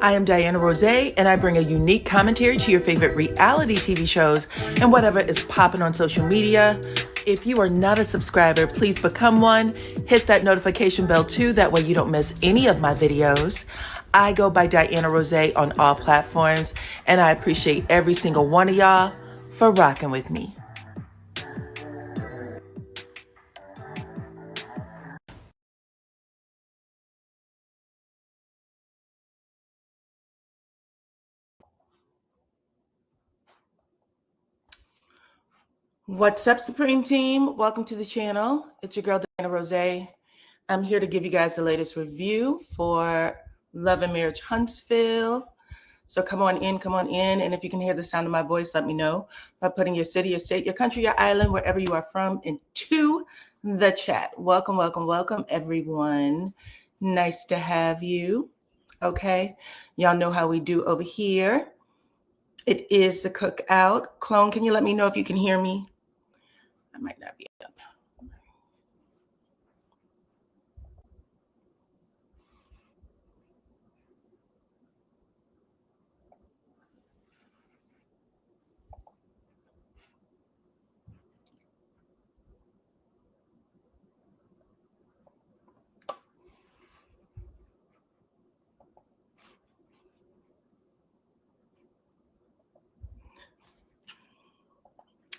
I am DYANAROZAY, and I bring a unique commentary to your favorite reality TV shows and whatever is popping on social media. If you are not a subscriber, please become one. Hit that notification bell too, that way you don't miss any of my videos. I go by DYANAROZAY on all platforms, and I appreciate every single one of y'all for rocking with me. What's up, Supreme Team? Welcome to the channel. It's your girl, DYANAROZAY. I'm here to give you guys the latest review for Love and Marriage Huntsville. So come on in. And if you can hear the sound of my voice, let me know by putting your city, your state, your country, your island, wherever you are from, into the chat. Welcome, everyone. Nice to have you. Okay. Y'all know how we do over here. It is the cookout. Clone, can you let me know if you can hear me? I might not be up.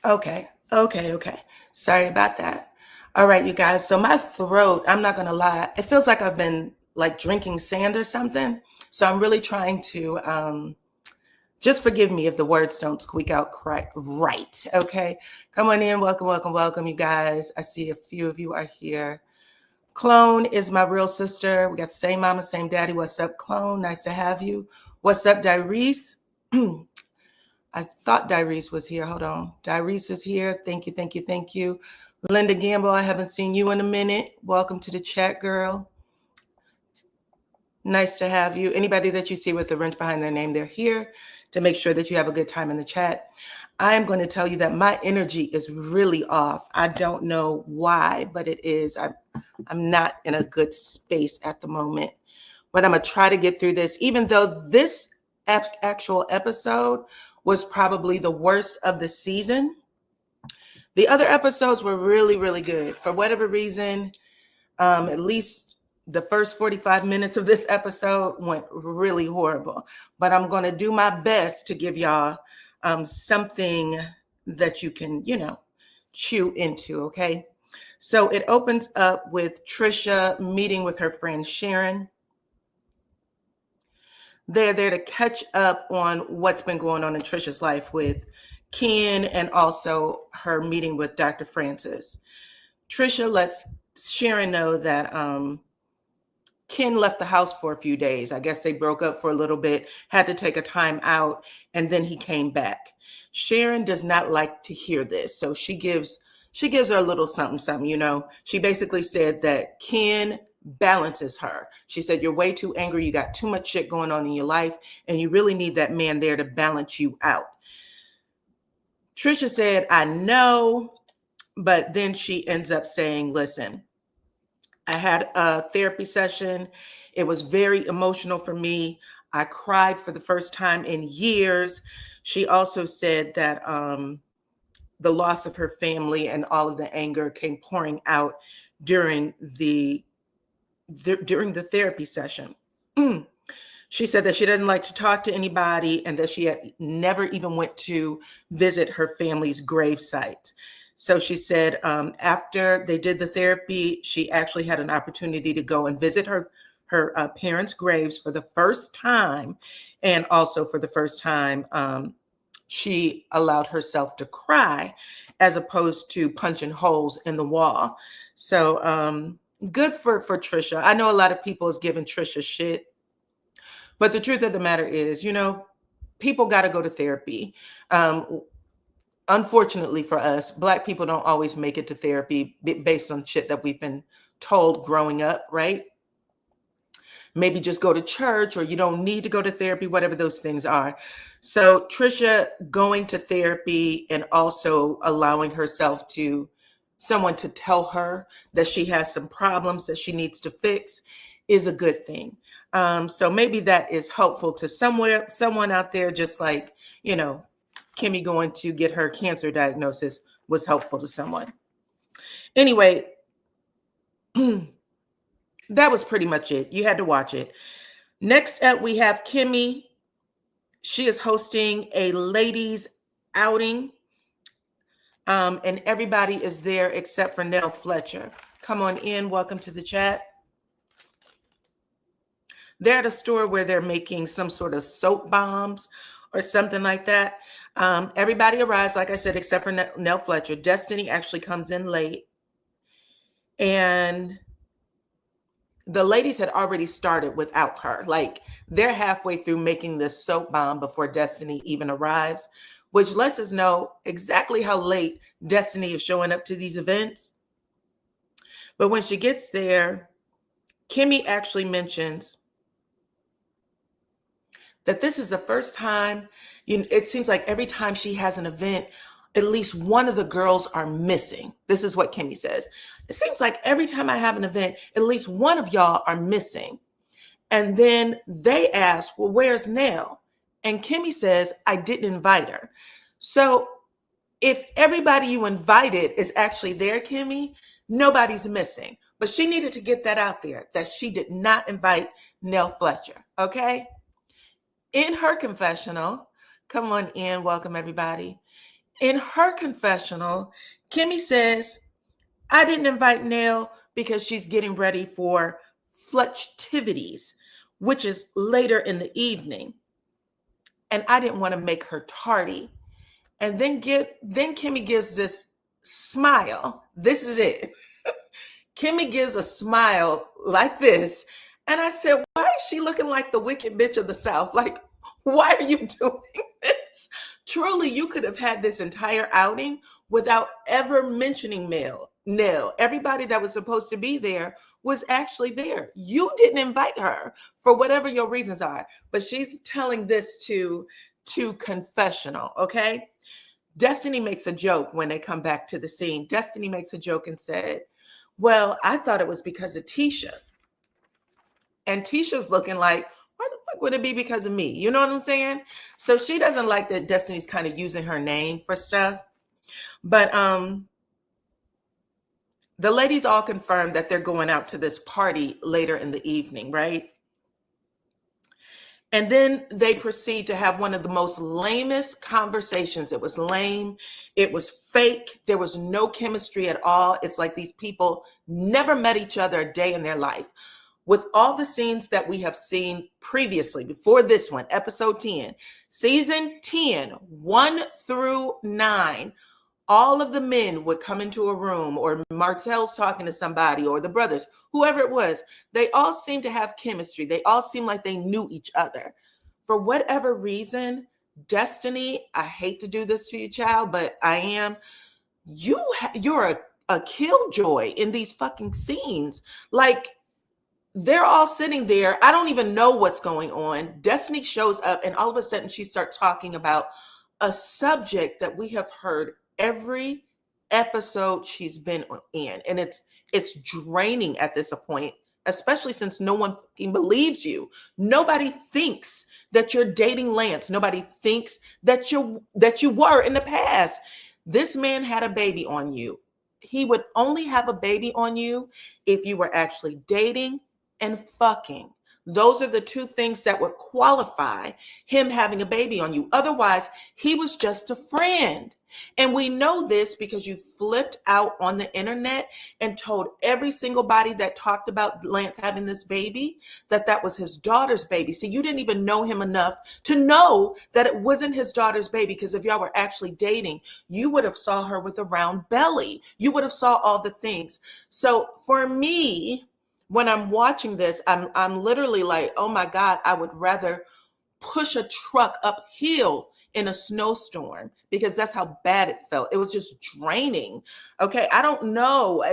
Okay. Sorry about that. All right, you guys. So my throat, I'm not going to lie, it feels like I've been like drinking sand or something. So I'm really trying to, just forgive me if the words don't squeak out correct. Right. Okay. Come on in. Welcome, you guys. I see a few of you are here. Clone is my real sister. We got the same mama, same daddy. What's up, Clone? Nice to have you. What's up, Dyrese? I thought Dyrese was here. Hold on. Dyrese is here. Thank you. Linda Gamble, I haven't seen you in a minute. Welcome to the chat, girl. Nice to have you. Anybody that you see with the wrench behind their name, they're here to make sure that you have a good time in the chat. I am going to tell you that my energy is really off. I don't know why, but it is. I'm not in a good space at the moment, but I'm going to try to get through this, even though this actual episode was probably the worst of the season. The other episodes were really, really good. For whatever reason, at least the first 45 minutes of this episode went really horrible. But I'm going to do my best to give y'all something that you can, chew into, okay? So it opens up with Trisha meeting with her friend Sharon. They're there to catch up on what's been going on in Trisha's life with Ken and also her meeting with Dr. Francis. Trisha lets Sharon know that Ken left the house for a few days. I guess they broke up for a little bit, had to take a time out, and then he came back. Sharon does not like to hear this, so she gives her a little something, She basically said that Ken balances her. She said, you're way too angry. You got too much shit going on in your life, and you really need that man there to balance you out. Trisha said, I know, but then she ends up saying, listen, I had a therapy session. It was very emotional for me. I cried for the first time in years. She also said that the loss of her family and all of the anger came pouring out during the therapy session. She said that she doesn't like to talk to anybody and that she had never even went to visit her family's grave sites. So she said after they did the therapy, she actually had an opportunity to go and visit her parents' graves for the first time. And also for the first time, she allowed herself to cry as opposed to punching holes in the wall. So good for Trisha. I know a lot of people is giving Trisha shit, but the truth of the matter is, people got to go to therapy. Unfortunately for us, Black people don't always make it to therapy based on shit that we've been told growing up, right? Maybe just go to church, or you don't need to go to therapy, whatever those things are. So Trisha going to therapy and also allowing herself to someone to tell her that she has some problems that she needs to fix is a good thing. So maybe that is helpful to someone out there, just like, Kimmy going to get her cancer diagnosis was helpful to someone. Anyway, that was pretty much it. You had to watch it. Next up, we have Kimmy. She is hosting a ladies outing. And everybody is there except for Nell Fletcher. Come on in. Welcome to the chat. They're at a store where they're making some sort of soap bombs or something like that. Everybody arrives, like I said, except for Nell Fletcher. Destiny actually comes in late. And the ladies had already started without her. Like, they're halfway through making this soap bomb before Destiny even arrives, which lets us know exactly how late Destiny is showing up to these events. But when she gets there, Kimmy actually mentions that this is the first time, it seems like every time she has an event, at least one of the girls are missing. This is what Kimmy says. It seems like every time I have an event, at least one of y'all are missing. And then they ask, well, where's Nell? And Kimmy says, I didn't invite her. So if everybody you invited is actually there, Kimmy, nobody's missing. But she needed to get that out there, that she did not invite Nell Fletcher, okay? In her confessional, come on in, welcome everybody. In her confessional, Kimmy says, I didn't invite Nell because she's getting ready for Fletchtivities, which is later in the evening. And I didn't want to make her tardy. And then Kimmy gives this smile. This is it. Kimmy gives a smile like this. And I said, why is she looking like the wicked bitch of the South? Like, why are you doing this? Truly, you could have had this entire outing without ever mentioning Nell. Everybody that was supposed to be there was actually there. You didn't invite her for whatever your reasons are, but she's telling this to confessional, okay? Destiny makes a joke when they come back to the scene. Destiny makes a joke and said, well, I thought it was because of Tisha. And Tisha's looking like, why the fuck would it be because of me? You know what I'm saying? So she doesn't like that Destiny's kind of using her name for stuff. But the ladies all confirmed that they're going out to this party later in the evening, right? And then they proceed to have one of the most lamest conversations. It was lame. It was fake. There was no chemistry at all. It's like these people never met each other a day in their life. With all the scenes that we have seen previously, before this one, episode 10, season 10, 1 through 9, all of the men would come into a room, or Martell's talking to somebody, or the brothers, whoever it was. They all seemed to have chemistry. They all seemed like they knew each other. For whatever reason, Destiny, I hate to do this to you, child, but I am. You're a killjoy in these fucking scenes. Like, they're all sitting there. I don't even know what's going on. Destiny shows up, and all of a sudden she starts talking about a subject that we have heard every episode she's been in. And it's draining at this point, especially since no one believes you. Nobody thinks that you're dating Lance. Nobody thinks that you were in the past. This man had a baby on you. He would only have a baby on you if you were actually dating and fucking. Those are the two things that would qualify him having a baby on you. Otherwise, he was just a friend. And we know this because you flipped out on the internet and told every single body that talked about Lance having this baby that was his daughter's baby. See, you didn't even know him enough to know that it wasn't his daughter's baby, because if y'all were actually dating, you would have saw her with a round belly. You would have saw all the things. So for me, when I'm watching this, I'm literally like, oh my God, I would rather push a truck uphill in a snowstorm, because that's how bad it felt. It was just draining. Okay, I don't know.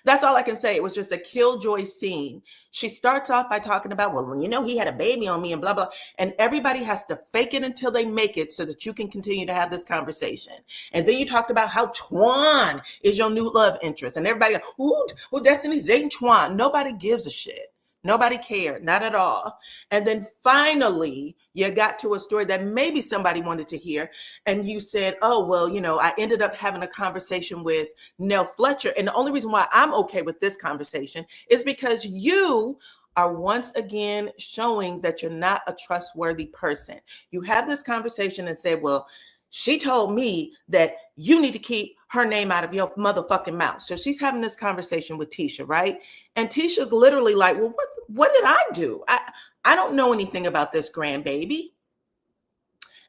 That's all I can say. It was just a killjoy scene. She starts off by talking about, well, you know, he had a baby on me and blah, blah. And everybody has to fake it until they make it so that you can continue to have this conversation. And then you talked about how Twan is your new love interest. And everybody, ooh, Destiny's dating Twan. Nobody gives a shit. Nobody cared, not at all. And then finally, you got to a story that maybe somebody wanted to hear. And you said, oh, well, you know, I ended up having a conversation with Nell Fletcher. And the only reason why I'm okay with this conversation is because you are once again showing that you're not a trustworthy person. You have this conversation and say, well, she told me that you need to keep her name out of your motherfucking mouth. So she's having this conversation with Tisha, right? And Tisha's literally like, well, what did I do? I don't know anything about this grandbaby.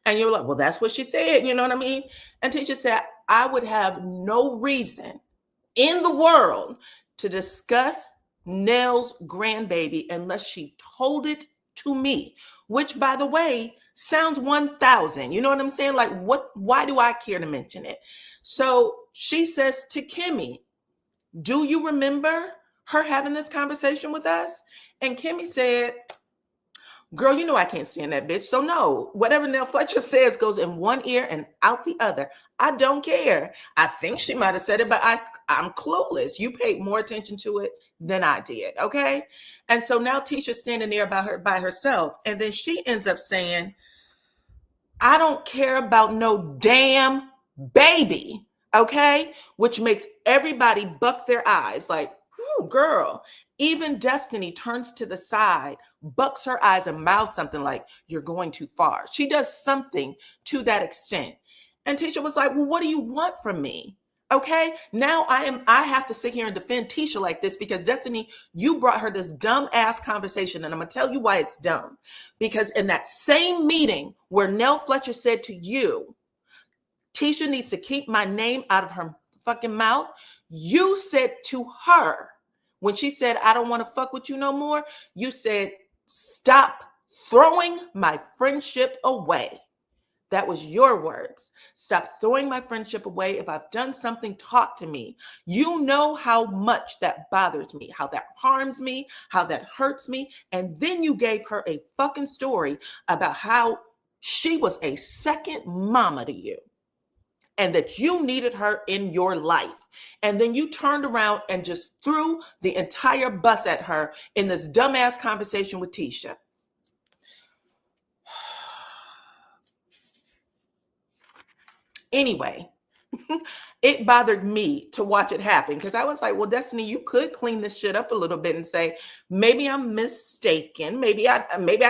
And you're like, well, that's what she said. You know what I mean? And Tisha said, I would have no reason in the world to discuss Nell's grandbaby unless she told it to me, which, by the way, sounds 1,000. You know what I'm saying? Like, why do I care to mention it? So she says to Kimmy, do you remember her having this conversation with us? And Kimmy said, girl, you know I can't stand that bitch. So no, whatever Nell Fletcher says goes in one ear and out the other. I don't care. I think she might have said it, but I'm clueless. You paid more attention to it than I did, okay? And so now Tisha's standing there by herself, and then she ends up saying, I don't care about no damn baby, okay? Which makes everybody buck their eyes like, whoo, girl. Even Destiny turns to the side, bucks her eyes, and mouths something like, you're going too far. She does something to that extent. And Tisha was like, well, what do you want from me? Okay, now I have to sit here and defend Tisha like this because Destiny, you brought her this dumb ass conversation, and I'm gonna tell you why it's dumb. Because in that same meeting where Nell Fletcher said to you, Tisha needs to keep my name out of her fucking mouth, you said to her, when she said, I don't want to fuck with you no more, you said, stop throwing my friendship away. That was your words. Stop throwing my friendship away. If I've done something, talk to me. You know how much that bothers me, how that harms me, how that hurts me. And then you gave her a fucking story about how she was a second mama to you and that you needed her in your life. And then you turned around and just threw the entire bus at her in this dumbass conversation with Tisha. Anyway, it bothered me to watch it happen because I was like, well, Destiny, you could clean this shit up a little bit and say, maybe I'm mistaken. Maybe I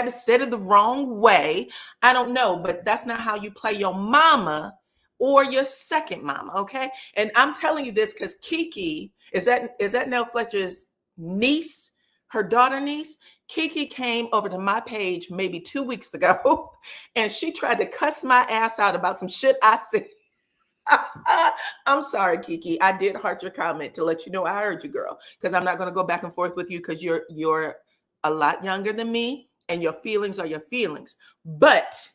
just said it the wrong way. I don't know, but that's not how you play your mama or your second mama, okay? And I'm telling you this because Kiki, is that Nell Fletcher's niece, her daughter niece? Kiki came over to my page maybe 2 weeks ago and she tried to cuss my ass out about some shit I said. I'm sorry, Kiki. I did heart your comment to let you know I heard you, girl, because I'm not going to go back and forth with you because you're a lot younger than me and your feelings are your feelings. But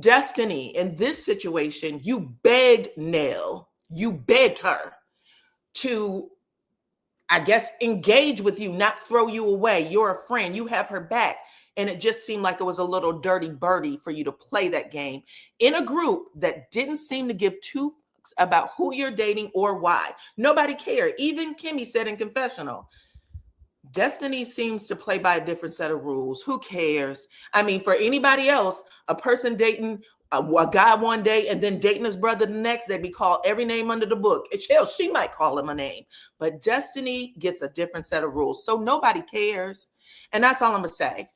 Destiny, in this situation, you begged Nell, you begged her to, I guess, engage with you, not throw you away. You're a friend. You have her back. And it just seemed like it was a little dirty birdie for you to play that game in a group that didn't seem to give two fucks about who you're dating or why. Nobody cared. Even Kimmy said in confessional, Destiny seems to play by a different set of rules. Who cares? I mean, for anybody else, a person dating a guy one day and then dating his brother the next, they'd be called every name under the book. Hell, she might call him a name. But Destiny gets a different set of rules. So nobody cares. And that's all I'm going to say.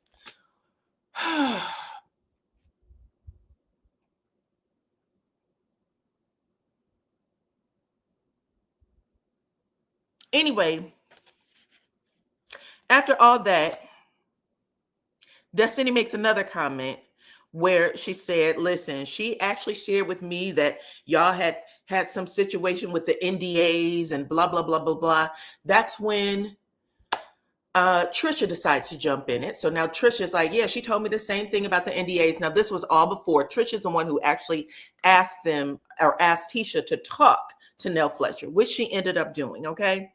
Anyway, after all that, Destiny makes another comment where she said, listen, she actually shared with me that y'all had some situation with the NDAs and blah, blah, blah, blah, blah. That's when Trisha decides to jump in it. So now Trisha's like, yeah, she told me the same thing about the NDAs. Now, this was all before. Trisha's the one who actually asked them or asked Tisha to talk to Nell Fletcher, which she ended up doing, okay?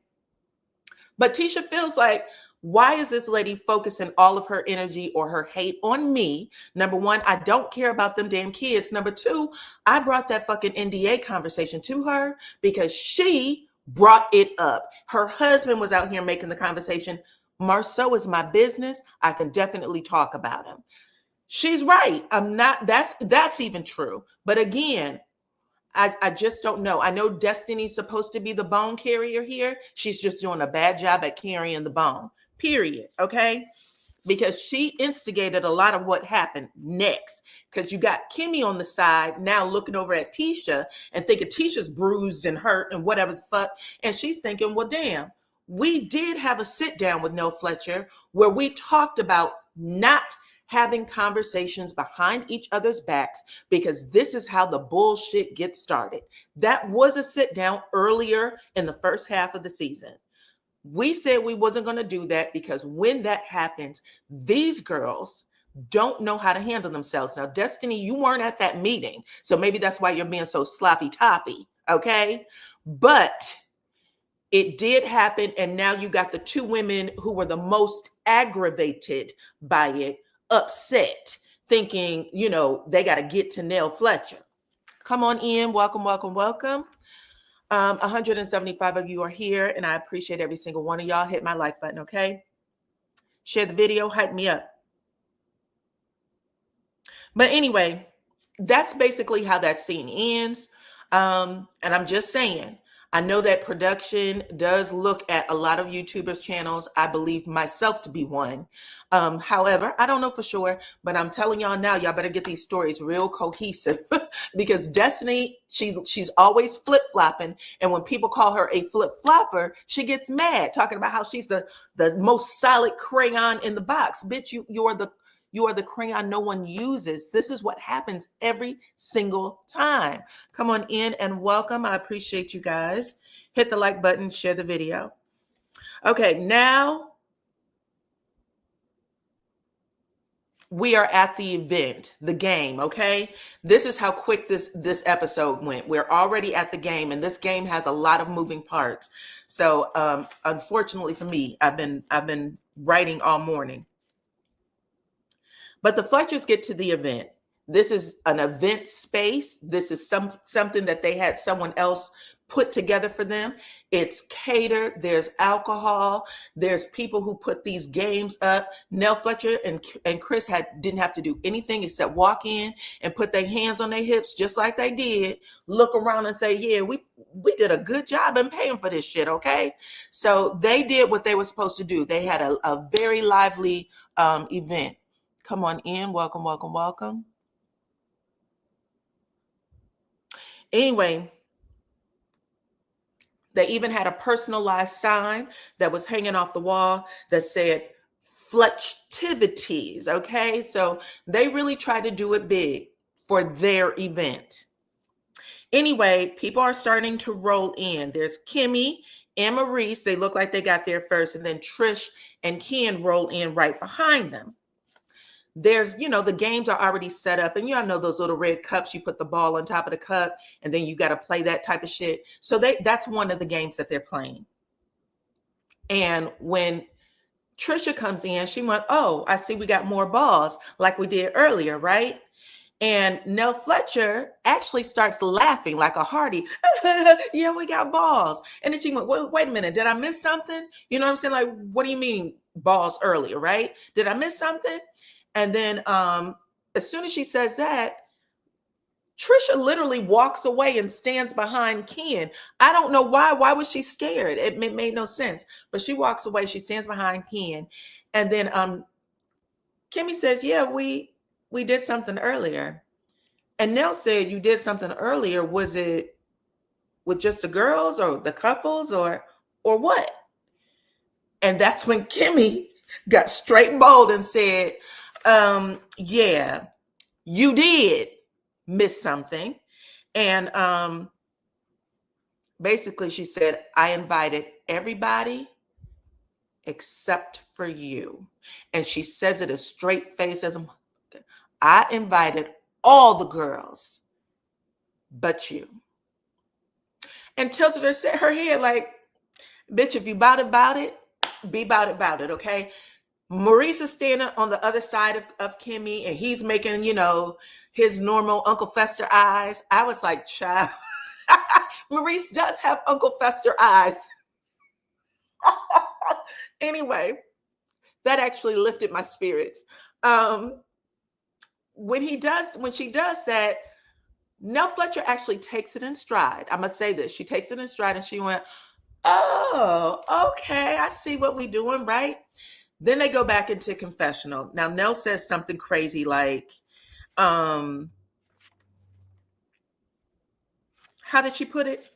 But Tisha feels like, why is this lady focusing all of her energy or her hate on me? Number one, I don't care about them damn kids. Number two, I brought that fucking NDA conversation to her because she brought it up. Her husband was out here making the conversation. Marceau is my business. I can definitely talk about him. She's right. I'm not, that's even true. But again, I just don't know. I know Destiny's supposed to be the bone carrier here. She's just doing a bad job at carrying the bone, period. Okay. Because she instigated a lot of what happened next. Because you got Kimmy on the side now looking over at Tisha and thinking Tisha's bruised and hurt and whatever the fuck. And she's thinking, well, damn, we did have a sit down with Nell Fletcher where we talked about not having conversations behind each other's backs because this is how the bullshit gets started. That was a sit down earlier in the first half of the season. We said we wasn't going to do that because when that happens, these girls don't know how to handle themselves. Now, Destiny, you weren't at that meeting, so maybe that's why you're being so sloppy toppy, okay? But it did happen, and now you got the two women who were the most aggravated by it, upset, thinking, you know, they got to get to Nell Fletcher. Come on in. Welcome, welcome, welcome. 175 of you are here, and I appreciate every single one of y'all. Hit my like button, okay? Share the video, hype me up. But anyway, that's basically how that scene ends. And I'm just saying, I know that production does look at a lot of YouTubers' channels. I believe myself to be one. However, I don't know for sure, but I'm telling y'all now, y'all better get these stories real cohesive because Destiny, she's always flip-flopping. And when people call her a flip-flopper, she gets mad, talking about how she's the most solid crayon in the box. Bitch, you are the crayon no one uses. This is what happens every single time. Come on in and welcome. I appreciate you guys. Hit the like button, share the video. Okay, now we are at the event, the game, okay? This is how quick this episode went. We're already at the game, and this game has a lot of moving parts. So unfortunately for me, I've been writing all morning. But the Fletchers get to the event. This is an event space. This is something that they had someone else put together for them. It's catered. There's alcohol. There's people who put these games up. Nell Fletcher and Chris didn't have to do anything except walk in and put their hands on their hips just like they did, look around and say, yeah, we did a good job in paying for this shit, okay? So they did what they were supposed to do. They had a very lively event. Come on in. Welcome, welcome, welcome. Anyway, they even had a personalized sign that was hanging off the wall that said Fletchtivities, okay? So they really tried to do it big for their event. Anyway, people are starting to roll in. There's Kimmy and Maurice. They look like they got there first, and then Trish and Ken roll in right behind them. There's, you know, the games are already set up, and y'all know those little red cups, you put the ball on top of the cup and then you got to play that type of shit. So that's one of the games that they're playing. And when Trisha comes in, she went, oh, I see we got more balls like we did earlier, right? And Nell Fletcher actually starts laughing like a hearty. Yeah, we got balls. And then she went, wait a minute, did I miss something? You know what I'm saying? Like, what do you mean balls earlier, right? Did I miss something? And then as soon as she says that, Trisha literally walks away and stands behind Ken. I don't know why. Why was she scared? It made no sense. But she walks away. She stands behind Ken. And then Kimmy says, yeah, we did something earlier. And Nell said, you did something earlier. Was it with just the girls or the couples or what? And that's when Kimmy got straight bold and said, yeah, you did miss something. And basically she said, I invited everybody except for you. And she says it a straight face as I invited all the girls but you. and tilted her head like, bitch, if you about it, be about it, okay? Maurice is standing on the other side of Kimmy, and he's making, his normal Uncle Fester eyes. I was like, child, Maurice does have Uncle Fester eyes. Anyway, that actually lifted my spirits. When she does that, Nell Fletcher actually takes it in stride. I must say this. She takes it in stride and she went, oh, okay, I see what we're doing, right? Then they go back into confessional. Now, Nell says something crazy like, how did she put it?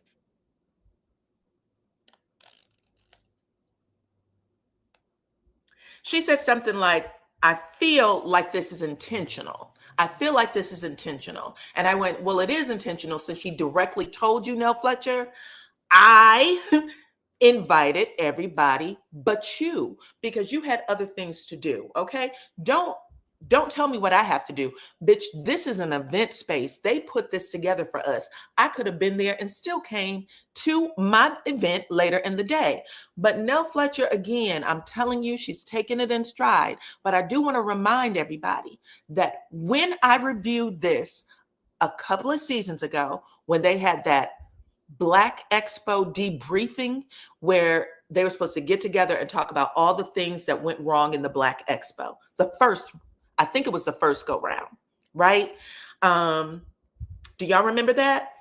She said something like, I feel like this is intentional. I feel like this is intentional. And I went, well, it is intentional since she directly told you, Nell Fletcher, I invited everybody but you because you had other things to do. Okay. Don't tell me what I have to do. Bitch, this is an event space. They put this together for us. I could have been there and still came to my event later in the day. But Nell Fletcher, again, I'm telling you, she's taking it in stride. But I do want to remind everybody that when I reviewed this a couple of seasons ago, when they had that Black Expo debriefing where they were supposed to get together and talk about all the things that went wrong in the Black Expo. I think it was the first go round, right? Do y'all remember that?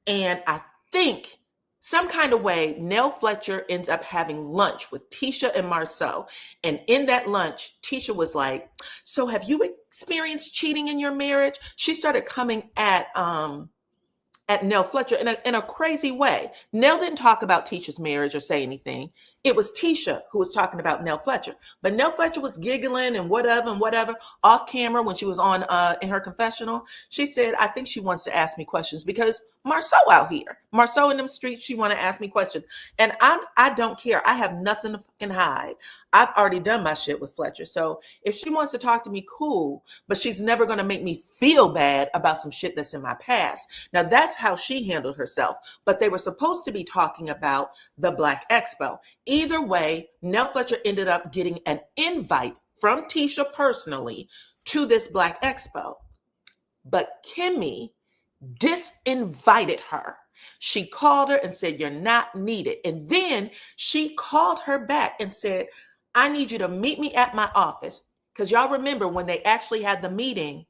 And I think some kind of way, Nell Fletcher ends up having lunch with Tisha and Marceau. And in that lunch, Tisha was like, so have you experienced cheating in your marriage? She started coming at Nell Fletcher in a crazy way. Nell didn't talk about Tisha's marriage or say anything. It was Tisha who was talking about Nell Fletcher. But Nell Fletcher was giggling and whatever off camera when she was on in her confessional. She said, I think she wants to ask me questions because Marceau out here. Marceau in them streets, she want to ask me questions. And I don't care. I have nothing to fucking hide. I've already done my shit with Fletcher. So if she wants to talk to me, cool. But she's never going to make me feel bad about some shit that's in my past. Now, that's how she handled herself. But they were supposed to be talking about the Black Expo. Either way, Nell Fletcher ended up getting an invite from Tisha personally to this Black Expo. But Kimmy disinvited her. She called her and said, you're not needed. And then she called her back and said, I need you to meet me at my office. Because y'all remember when they actually had the meeting,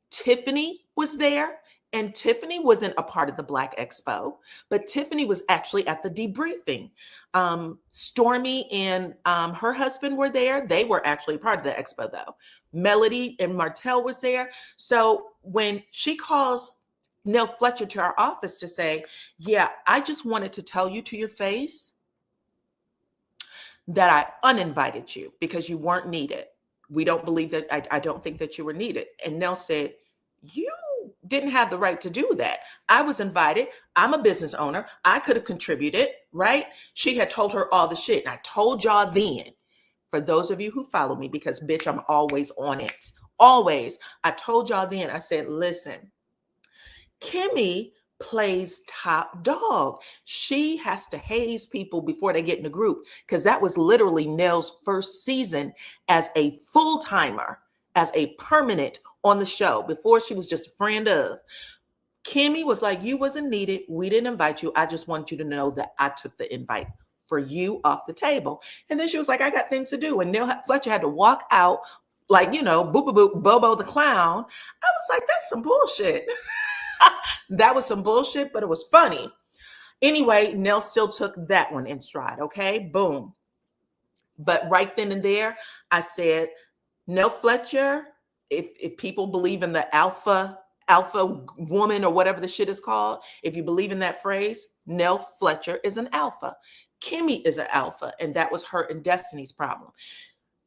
Tiffany was there. And Tiffany wasn't a part of the Black Expo, but Tiffany was actually at the debriefing. Stormy and her husband were there. They were actually part of the expo though. Melody and Martell was there. So when she calls Nell Fletcher to our office to say, yeah, I just wanted to tell you to your face that I uninvited you because you weren't needed. We don't believe that, I don't think that you were needed. And Nell said, you didn't have the right to do that. I was invited. I'm a business owner. I could have contributed, right? She had told her all the shit. And I told y'all then, for those of you who follow me, because bitch, I'm always on it. Always. I told y'all then, I said, listen, Kimmy plays top dog. She has to haze people before they get in the group because that was literally Nell's first season as a full-timer, as a permanent on the show. Before she was just a friend of. Kimmy was like, you wasn't needed. We didn't invite you. I just want you to know that I took the invite for you off the table. And then she was like, I got things to do. And Nell Fletcher had to walk out like, boop, boop, boop, Bobo the clown. I was like, that's some bullshit. That was some bullshit, but it was funny. Anyway, Nell still took that one in stride. Okay, boom. But right then and there, I said, Nell Fletcher, if people believe in the alpha woman or whatever the shit is called, if you believe in that phrase, Nell Fletcher is an alpha. Kimmy is an alpha, and that was her and Destiny's problem.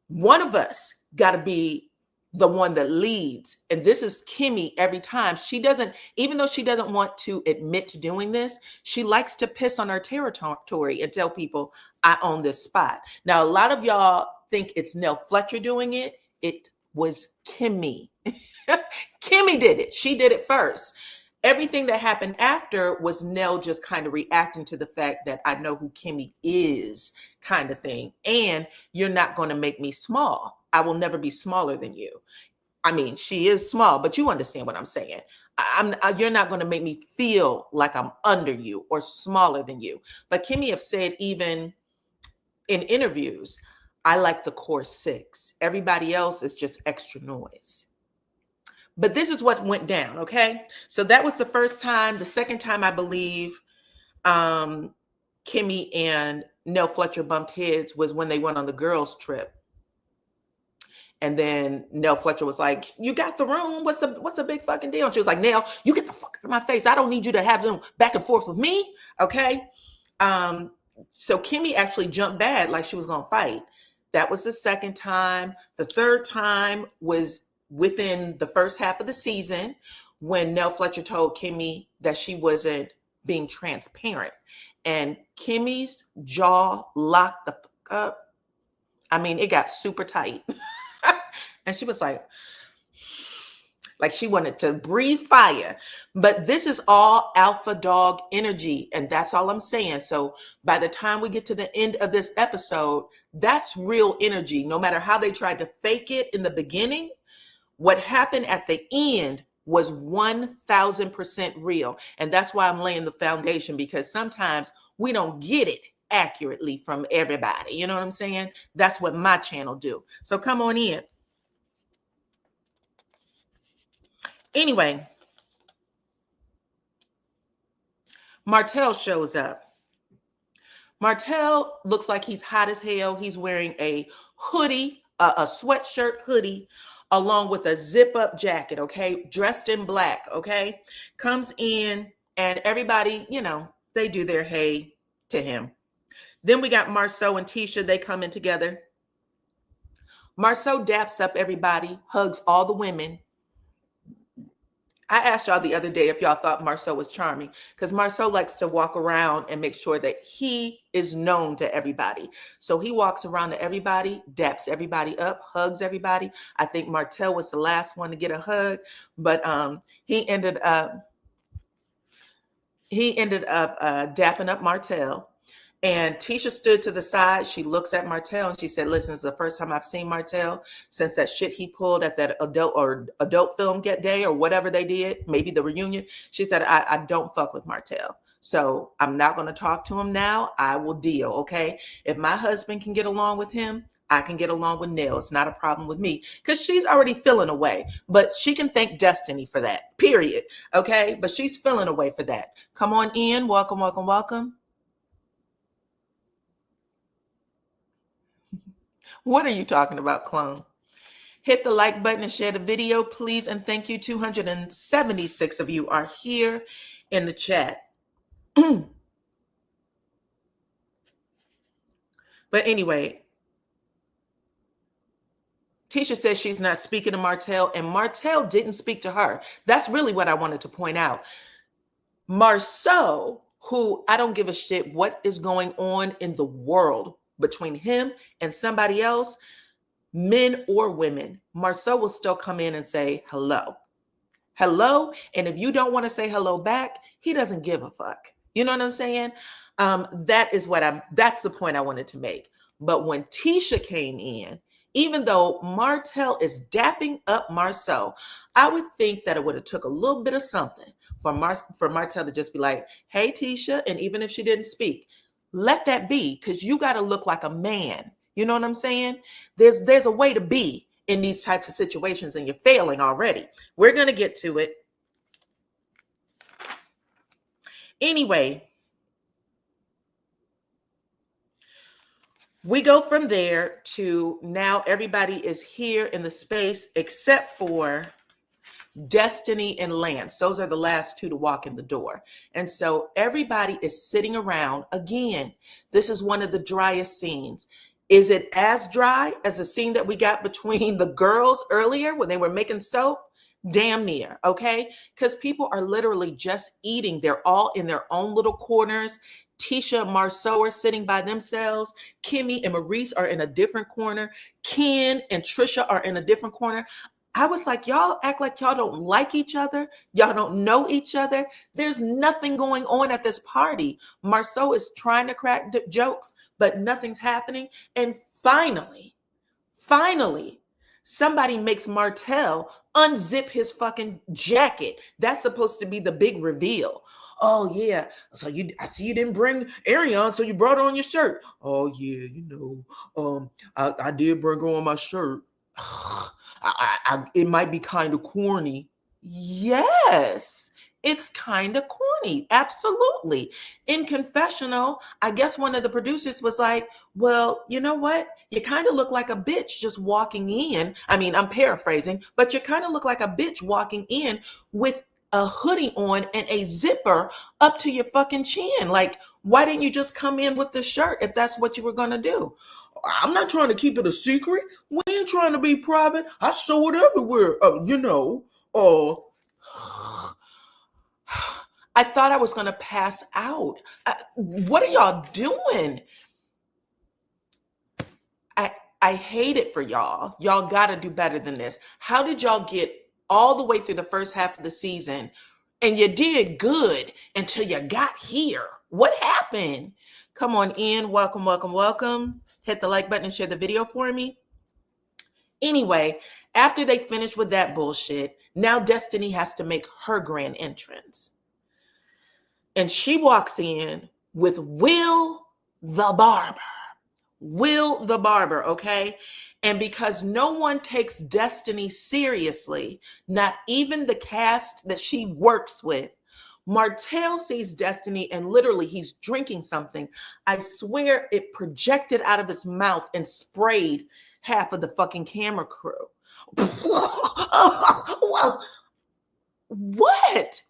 One of us got to be the one that leads. And this is Kimmy every time. She doesn't, even though she doesn't want to admit to doing this, she likes to piss on her territory and tell people, I own this spot. Now, a lot of y'all think it's Nell Fletcher doing it. It was Kimmy. Kimmy did it. She did it first. Everything that happened after was Nell just kind of reacting to the fact that I know who Kimmy is, kind of thing. And you're not going to make me small. I will never be smaller than you. I mean, she is small, but you understand what I'm saying. You're not going to make me feel like I'm under you or smaller than you. But Kimmy have said even in interviews, I like the core six. Everybody else is just extra noise. But this is what went down, okay? So that was the first time. The second time, I believe, Kimmy and Nell Fletcher bumped heads was when they went on the girls' trip. And then Nell Fletcher was like, "You got the room. What's a big fucking deal?" And she was like, "Nell, you get the fuck out of my face. I don't need you to have them back and forth with me." Okay. So Kimmy actually jumped bad, like she was gonna fight. That was the second time. The third time was within the first half of the season when Nell Fletcher told Kimmy that she wasn't being transparent. And Kimmy's jaw locked the fuck up. I mean, it got super tight. And she was like she wanted to breathe fire. But this is all alpha dog energy. And that's all I'm saying. So by the time we get to the end of this episode, that's real energy. No matter how they tried to fake it in the beginning, what happened at the end was 1000% real. And that's why I'm laying the foundation, because sometimes we don't get it accurately from everybody. You know what I'm saying? That's what my channel do. So come on in. Anyway, Martell shows up. Martell looks like he's hot as hell. He's wearing a hoodie, a sweatshirt hoodie, along with a zip-up jacket, okay? Dressed in black, okay? Comes in, and everybody, they do their hey to him. Then we got Marceau and Tisha. They come in together. Marceau daps up everybody, hugs all the women. I asked y'all the other day if y'all thought Marceau was charming, because Marceau likes to walk around and make sure that he is known to everybody. So he walks around to everybody, daps everybody up, hugs everybody. I think Martell was the last one to get a hug, but he ended up dapping up Martell. And Tisha stood to the side. She looks at Martell and she said, "Listen, it's the first time I've seen Martell since that shit he pulled at that adult film get day or whatever they did, maybe the reunion." She said, I don't fuck with Martell. So I'm not going to talk to him now. I will deal, okay? If my husband can get along with him, I can get along with Nell. It's not a problem with me, because she's already feeling away. But she can thank Destiny for that, period, okay? But she's feeling away for that. Come on in. Welcome, welcome, welcome. What are you talking about, clone? Hit the like button and share the video, please. And thank you. 276 of you are here in the chat. But anyway, Tisha says she's not speaking to Martell, and Martell didn't speak to her. That's really what I wanted to point out. Marceau, who I don't give a shit what is going on in the world between him and somebody else, men or women, Marceau will still come in and say hello. Hello. And if you don't want to say hello back, he doesn't give a fuck. You know what I'm saying? That's the point I wanted to make. But when Tisha came in, even though Martell is dapping up Marceau, I would think that it would have took a little bit of something for Martell to just be like, "Hey, Tisha," and even if she didn't speak, let that be, because you got to look like a man. You know what I'm saying? There's a way to be in these types of situations, and you're failing already. We're going to get to it. Anyway, we go from there to now everybody is here in the space except for Destiny and Lance. Those are the last two to walk in the door. And so everybody is sitting around. Again, this is one of the driest scenes. Is it as dry as the scene that we got between the girls earlier when they were making soap? Damn near, okay? Because people are literally just eating. They're all in their own little corners. Tisha and Marceau are sitting by themselves. Kimmy and Maurice are in a different corner. Ken and Trisha are in a different corner. I was like, y'all act like y'all don't like each other. Y'all don't know each other. There's nothing going on at this party. Marceau is trying to crack jokes, but nothing's happening. And finally, somebody makes Martell unzip his fucking jacket. That's supposed to be the big reveal. Oh yeah, so I see you didn't bring Arion, so you brought on your shirt. Oh yeah, I did bring on my shirt. It might be kind of corny. Yes, it's kind of corny. Absolutely. In confessional, I guess one of the producers was like, well, you know what? You kind of look like a bitch just walking in. I mean, I'm paraphrasing, but you kind of look like a bitch walking in with a hoodie on and a zipper up to your fucking chin. Like, why didn't you just come in with the shirt if that's what you were going to do? I'm not trying to keep it a secret. We ain't trying to be private. I show it everywhere. I thought I was going to pass out. What are y'all doing? I hate it for y'all. Y'all got to do better than this. How did y'all get all the way through the first half of the season and you did good until you got here? What happened? Come on in. Welcome, welcome, welcome. Hit the like button and share the video for me. Anyway, after they finish with that bullshit, now Destiny has to make her grand entrance. And she walks in with Will the Barber. Will the Barber, okay? And because no one takes Destiny seriously, not even the cast that she works with, Martell sees Destiny and literally he's drinking something. I swear it projected out of his mouth and sprayed half of the fucking camera crew.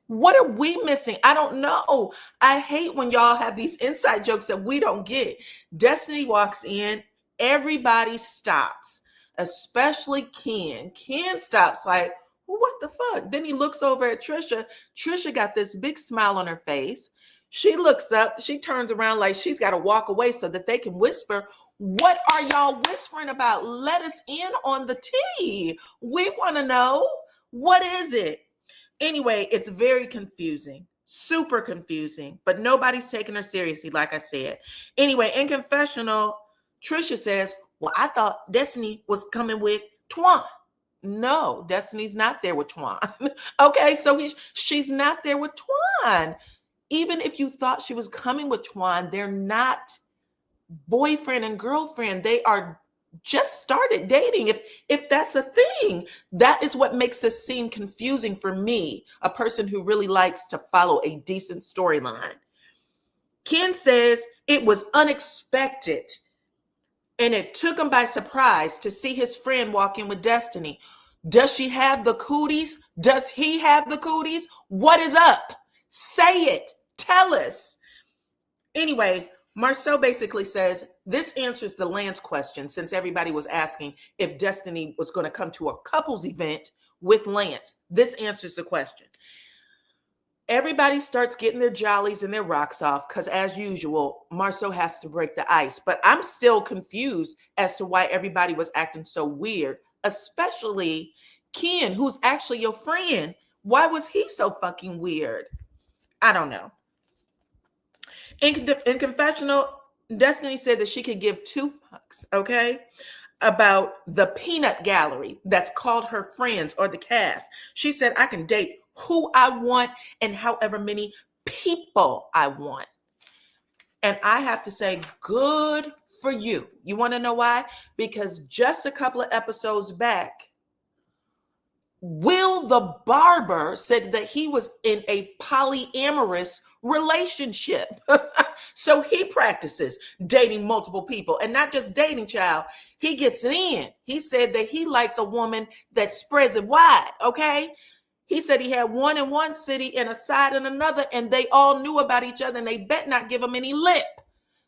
What are we missing? I don't know. I hate when y'all have these inside jokes that we don't get. Destiny walks in, everybody stops, especially Ken. Ken stops like, well, what the fuck? Then he looks over at Trisha. Trisha got this big smile on her face. She looks up, she turns around like she's got to walk away so that they can whisper. What are y'all whispering about? Let us in on the tea. We want to know. What is it? Anyway, it's very confusing, super confusing, but nobody's taking her seriously, like I said. Anyway, in confessional, Trisha says, well, I thought Destiny was coming with Twan. No, Destiny's not there with Twan. Okay, so she's not there with Twan. Even if you thought she was coming with Twan, they're not boyfriend and girlfriend. They are just started dating, if that's a thing. That is what makes this scene confusing for me, a person who really likes to follow a decent storyline. Ken says it was unexpected and it took him by surprise to see his friend walk in with Destiny. Does she have the cooties? Does he have the cooties? What is up? Say it. Tell us. Anyway, Marceau basically says this answers the Lance question, since everybody was asking if Destiny was going to come to a couples event with Lance. This answers the question. Everybody starts getting their jollies and their rocks off because, as usual, Marceau has to break the ice. But I'm still confused as to why everybody was acting so weird, especially Ken, who's actually your friend. Why was he so fucking weird? I don't know. In confessional, Destiny said that she could give two fucks, okay, about the peanut gallery that's called her friends or the cast. She said, I can date who I want and however many people I want. And I have to say, good for you. You want to know why? Because just a couple of episodes back, Will the Barber said that he was in a polyamorous relationship. So he practices dating multiple people, and not just dating, child. He gets it in. He said that he likes a woman that spreads it wide, okay? He said he had one in one city and a side in another, and they all knew about each other, and they bet not give him any lip.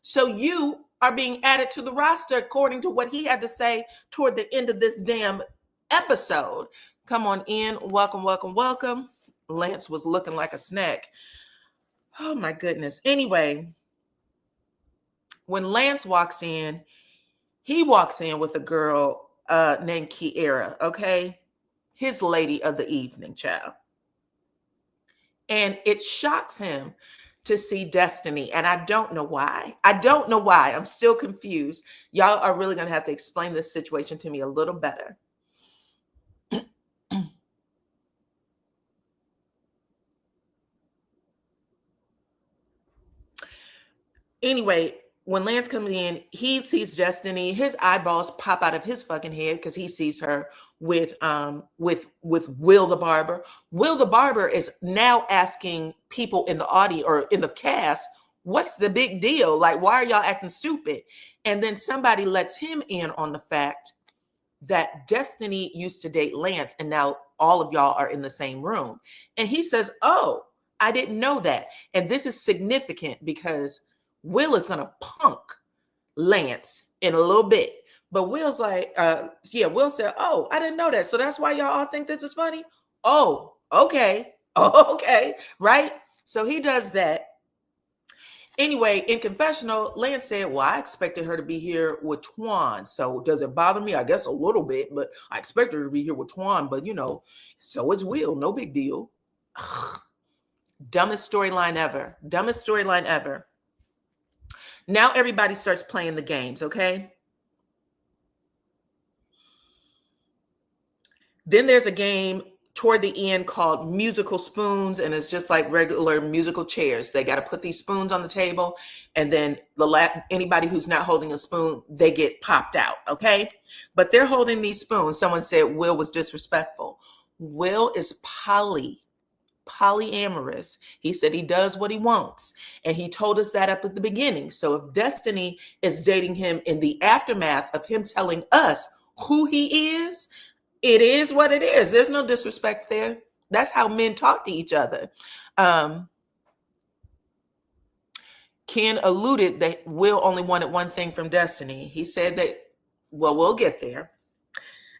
So you are being added to the roster according to what he had to say toward the end of this damn episode. Come on in. Welcome, welcome, welcome. Lance was looking like a snack. Oh my goodness. Anyway, when Lance walks in, he walks in with a girl named Kiera, okay? his lady of the evening, child. And it shocks him to see Destiny. And I don't know why. I don't know why. I'm still confused. Y'all are really going to have to explain this situation to me a little better. Anyway, when Lance comes in, he sees Destiny. His eyeballs pop out of his fucking head because he sees her with Will the barber. Will the barber is now asking people in the audience or in the cast, what's the big deal? Like, why are y'all acting stupid? And then somebody lets him in on the fact that Destiny used to date Lance, and now all of y'all are in the same room. And he says, oh, I didn't know that. And this is significant because Will is going to punk Lance in a little bit. But Will's like, Will said, oh, I didn't know that. So that's why y'all all think this is funny? Oh, okay. Oh, okay. Right? So he does that. Anyway, in confessional, Lance said, well, I expected her to be here with Twan. So does it bother me? I guess a little bit, but I expect her to be here with Twan. But, so is Will. No big deal. Ugh. Dumbest storyline ever. Dumbest storyline ever. Now everybody starts playing the games, okay? Then there's a game toward the end called musical spoons, and it's just like regular musical chairs. They got to put these spoons on the table, and then anybody who's not holding a spoon, they get popped out, okay? But they're holding these spoons. Someone said Will was disrespectful. Will is polyamorous. He said he does what he wants. And he told us that up at the beginning. So if Destiny is dating him in the aftermath of him telling us who he is, it is what it is. There's no disrespect there. That's how men talk to each other. Ken alluded that Will only wanted one thing from Destiny. He said that, well, we'll get there.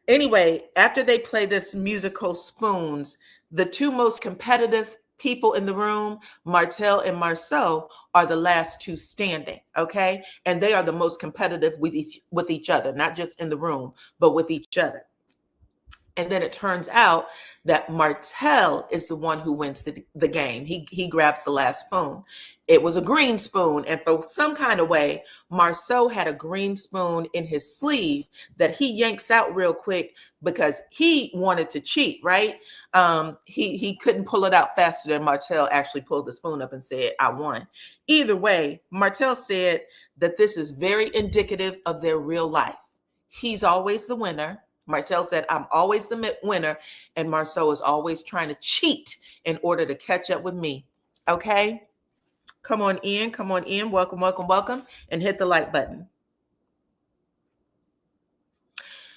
Anyway, after they play this musical spoons, the two most competitive people in the room, Martell and Marceau, are the last two standing, okay? And they are the most competitive with each other, not just in the room, but with each other. And then it turns out that Martell is the one who wins the game. He grabs the last spoon. It was a green spoon. And for some kind of way, Marceau had a green spoon in his sleeve that he yanks out real quick because he wanted to cheat, right? He couldn't pull it out faster than Martell actually pulled the spoon up and said, I won. Either way, Martell said that this is very indicative of their real life. He's always the winner. Martell said, I'm always the winner, and Marceau is always trying to cheat in order to catch up with me. Okay? Come on in. Welcome, welcome, welcome, and hit the like button.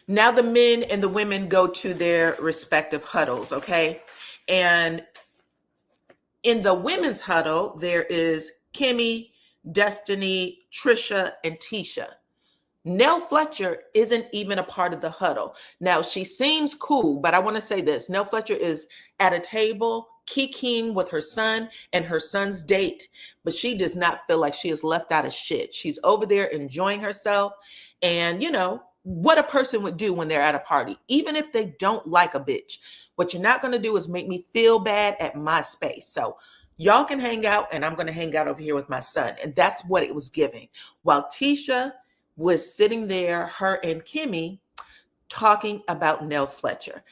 Now the men and the women go to their respective huddles, okay? And in the women's huddle, there is Kimmy, Destiny, Trisha, and Tisha. Nell Fletcher isn't even a part of the huddle. Now, she seems cool, but I want to say this. Nell Fletcher is at a table kikiing with her son and her son's date, but she does not feel like she is left out of shit. She's over there enjoying herself. And, what a person would do when they're at a party, even if they don't like a bitch. What you're not going to do is make me feel bad at my space. So y'all can hang out, and I'm going to hang out over here with my son. And that's what it was giving. While Tisha was sitting there, her and Kimmy, talking about Nell Fletcher.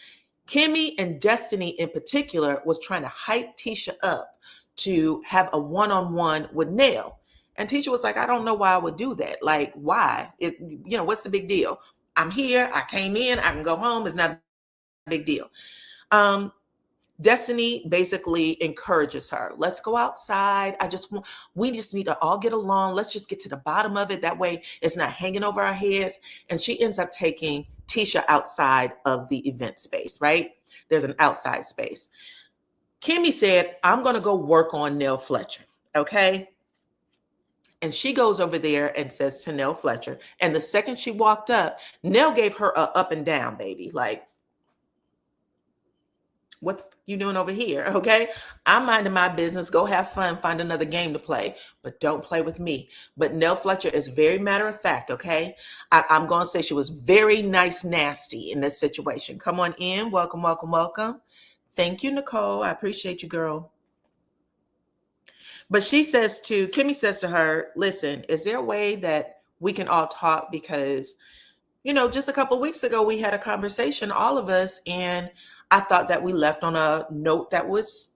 Kimmy and Destiny in particular was trying to hype Tisha up to have a one-on-one with Nell. And Tisha was like, I don't know why I would do that. Like, why? What's the big deal? I'm here. I came in. I can go home. It's not a big deal. Destiny basically encourages her. Let's go outside. We just need to all get along. Let's just get to the bottom of it. That way it's not hanging over our heads. And she ends up taking Tisha outside of the event space, right? There's an outside space. Kimmy said, I'm going to go work on Nell Fletcher. Okay. And she goes over there and says to Nell Fletcher. And the second she walked up, Nell gave her a up and down, baby. Like, What you doing over here? Okay. I'm minding my business. Go have fun. Find another game to play, but don't play with me. But Nell Fletcher is very matter of fact. Okay. I'm going to say she was very nice, nasty in this situation. Come on in. Welcome, welcome, welcome. Thank you, Nicole. I appreciate you, girl. But Kimmy says to her, listen, is there a way that we can all talk? Because just a couple of weeks ago, we had a conversation, all of us, and I thought that we left on a note that was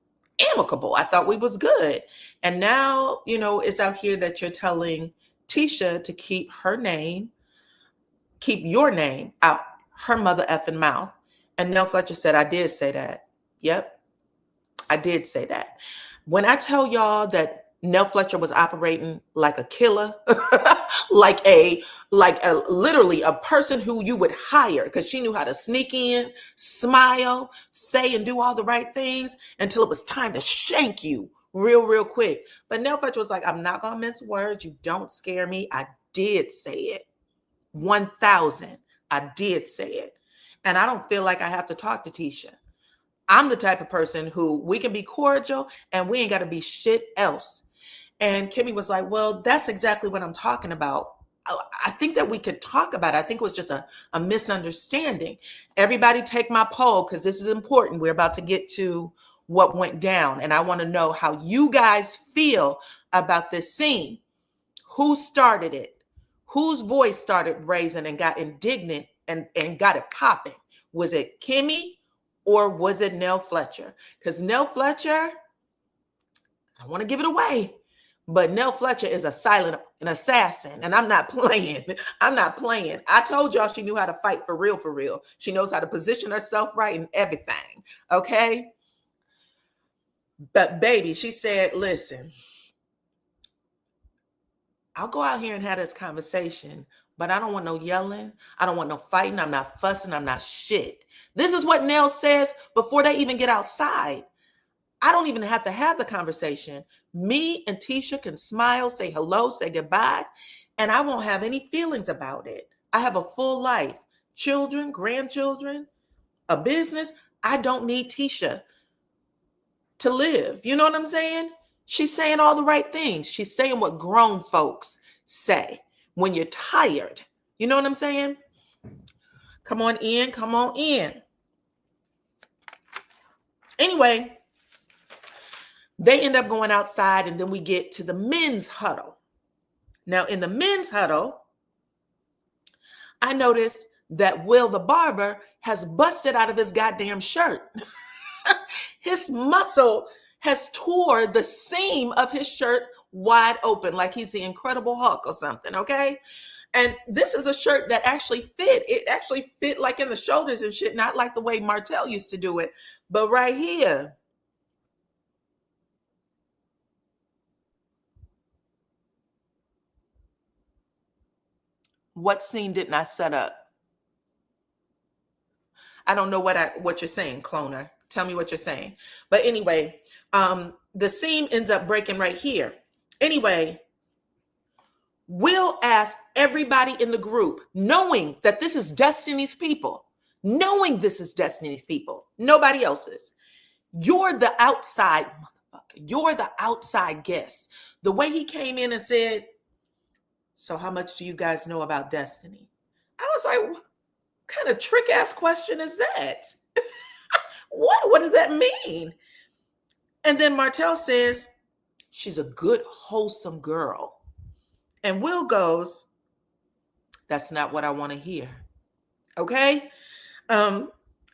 amicable. I thought we was good. And now, it's out here that you're telling Tisha to keep your name out her mother effing mouth. And Nell Fletcher said, I did say that. Yep, I did say that. When I tell y'all that Nell Fletcher was operating like a killer, like literally a person who you would hire because she knew how to sneak in, smile, say and do all the right things until it was time to shank you real, real quick. But Nell Fletcher was like, I'm not going to mince words. You don't scare me. I did say it. 1,000. I did say it. And I don't feel like I have to talk to Tisha. I'm the type of person who we can be cordial and we ain't got to be shit else. And Kimmy was like, well, that's exactly what I'm talking about. I think that we could talk about it. I think it was just a misunderstanding. Everybody take my poll because this is important. We're about to get to what went down. And I want to know how you guys feel about this scene. Who started it? Whose voice started raising and got indignant and got it popping? Was it Kimmy or was it Nell Fletcher? Because Nell Fletcher, I want to give it away. But Nell Fletcher is an assassin, and I'm not playing. I'm not playing. I told y'all she knew how to fight for real, for real. She knows how to position herself right and everything, okay? But baby, she said, listen, I'll go out here and have this conversation, but I don't want no yelling. I don't want no fighting. I'm not fussing. I'm not shit. This is what Nell says before they even get outside. I don't even have to have the conversation. Me and Tisha can smile, say hello, say goodbye, and I won't have any feelings about it. I have a full life, children, grandchildren, a business. I don't need Tisha to live. You know what I'm saying? She's saying all the right things. She's saying what grown folks say when you're tired. You know what I'm saying? Come on in, come on in. Anyway, they end up going outside and then we get to the men's huddle. Now in the men's huddle, I noticed that Will the barber has busted out of his goddamn shirt. His muscle has tore the seam of his shirt wide open like he's the Incredible Hulk or something, okay? And this is a shirt that actually fit. It actually fit like in the shoulders and shit, not like the way Martell used to do it. But right here, what scene didn't I set up? I don't know what you're saying, cloner. Tell me what you're saying. But anyway, the seam ends up breaking right here. Anyway, Will ask everybody in the group, knowing that this is Destiny's people, nobody else's. You're the outside motherfucker. You're the outside guest. The way he came in and said, so how much do you guys know about Destiny? I was like, what kind of trick ass question is that? What does that mean? And then Martell says, she's a good, wholesome girl. And Will goes, that's not what I want to hear. Okay?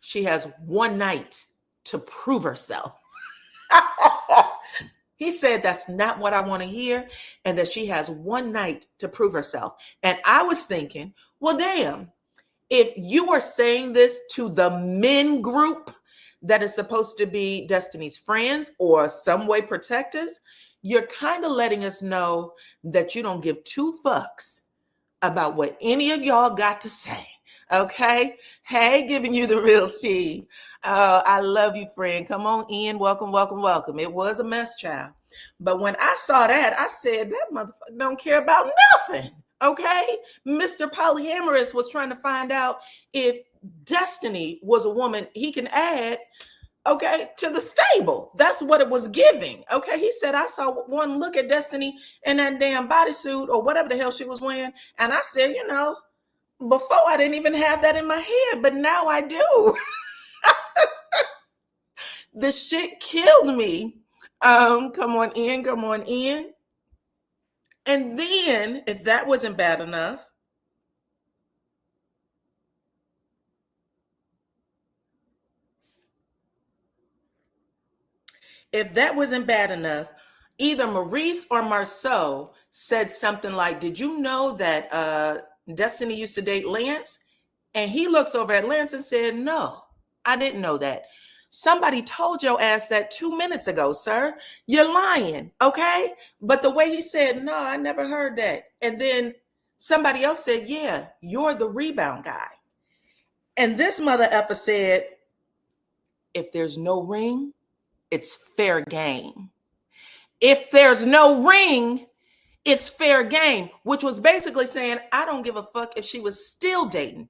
She has one night to prove herself. He said, that's not what I want to hear, and that she has one night to prove herself. And I was thinking, well, damn, if you are saying this to the men group that is supposed to be Destiny's friends or some way protectors, you're kind of letting us know that you don't give two fucks about what any of y'all got to say. Okay. Hey, giving you the real tea. I love you, friend. Come on in. Welcome, welcome, welcome. It was a mess, child. But when I saw that, I said, that motherfucker don't care about nothing. Okay. Mr. Polyamorous was trying to find out if Destiny was a woman he can add okay, to the stable. That's what it was giving. Okay, he said, I saw one look at Destiny in that damn bodysuit or whatever the hell she was wearing. And I said, you know, before I didn't even have that in my head, but now I do. The shit killed me. Come on in, come on in. And then, if that wasn't bad enough, either Maurice or Marceau said something like, did you know that Destiny used to date Lance? And he looks over at Lance and said, no, I didn't know that. Somebody told your ass that 2 minutes ago, sir. You're lying, okay? But the way he said, no, I never heard that. And then somebody else said, yeah, you're the rebound guy. And this mother effer said, if there's no ring, it's fair game. If there's no ring, it's fair game, which was basically saying, I don't give a fuck if she was still dating.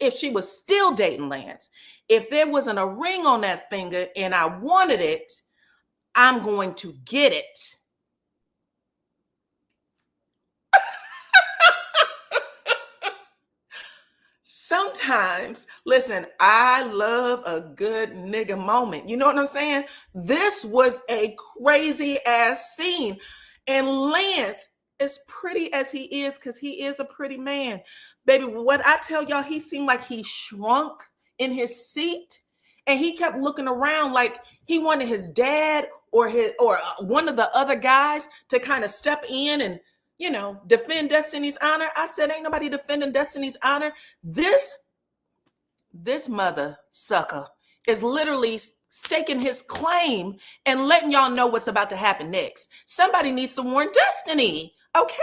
If she was still dating Lance. If there wasn't a ring on that finger and I wanted it, I'm going to get it. Sometimes, listen, I love a good nigga moment. You know what I'm saying? This was a crazy ass scene. And Lance, as pretty as he is, because he is a pretty man, baby, what I tell y'all, he seemed like he shrunk in his seat. And he kept looking around like he wanted his dad or one of the other guys to kind of step in and, you know, defend Destiny's honor. I said, ain't nobody defending Destiny's honor. This mother sucker is literally staking his claim and letting y'all know what's about to happen next. Somebody needs to warn Destiny, okay?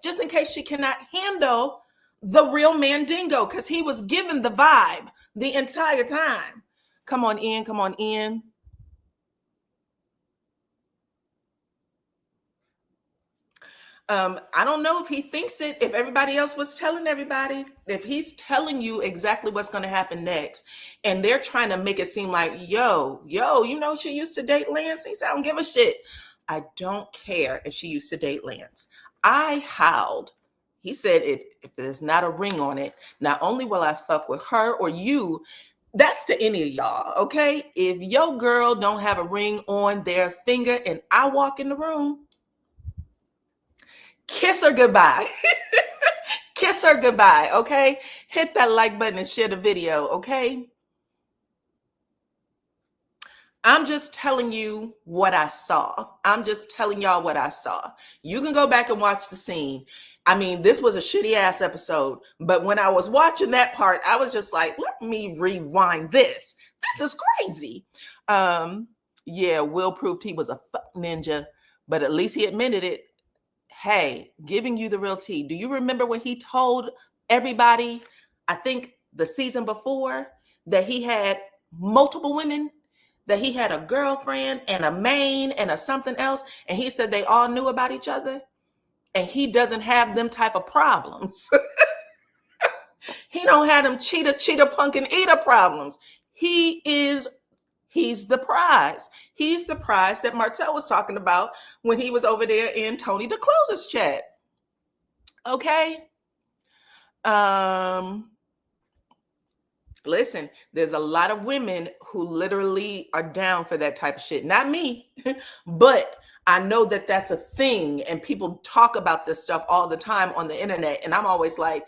Just in case she cannot handle the real Mandingo, because he was given the vibe the entire time. Come on in, come on in. I don't know if he thinks it, if everybody else was telling everybody, if he's telling you exactly what's going to happen next, and they're trying to make it seem like, yo, you know, she used to date Lance. He said, I don't give a shit. I don't care if she used to date Lance. I howled. He said, if there's not a ring on it, not only will I fuck with her or you, that's to any of y'all, okay? If your girl don't have a ring on their finger and I walk in the room, kiss her goodbye. Kiss her goodbye, okay? Hit that like button and share the video, okay? I'm just telling you what I saw. I'm just telling y'all what I saw. You can go back and watch the scene. I mean, this was a shitty ass episode, but when I was watching that part, I was just like, let me rewind this. This is crazy. Yeah, Will proved he was a fuck ninja, but at least he admitted it. Hey, giving you the real tea. Do you remember when he told everybody, I think the season before, that he had multiple women, that he had a girlfriend and a main and a something else, and he said they all knew about each other, and he doesn't have them type of problems. He don't have them cheater, punk, and eater problems. He's the prize. He's the prize that Martell was talking about when he was over there in Tony DeClose's chat. Okay. Listen, there's a lot of women who literally are down for that type of shit. Not me, but I know that that's a thing, and people talk about this stuff all the time on the internet, and I'm always like,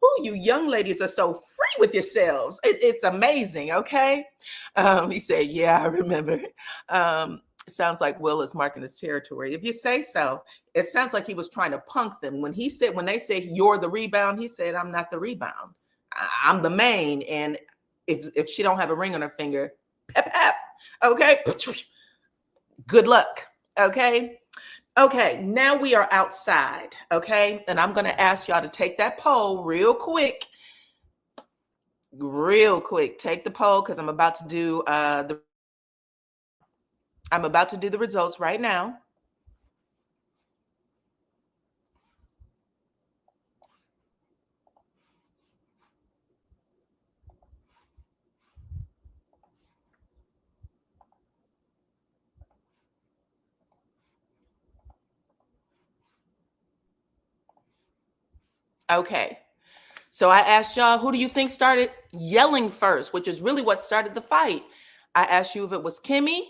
oh, you young ladies are so free with yourselves. It's amazing, okay? He said, yeah, I remember. Sounds like Will is marking his territory. If you say so, it sounds like he was trying to punk them. When they said, you're the rebound, he said, I'm not the rebound. I'm the main, and if she don't have a ring on her finger, pep, pep, okay, good luck, okay? Okay, now we are outside, okay? And I'm going to ask y'all to take that poll real quick. Take the poll, because I'm about to do the results right now. Okay. So I asked y'all, who do you think started yelling first, which is really what started the fight? I asked you if it was Kimmy,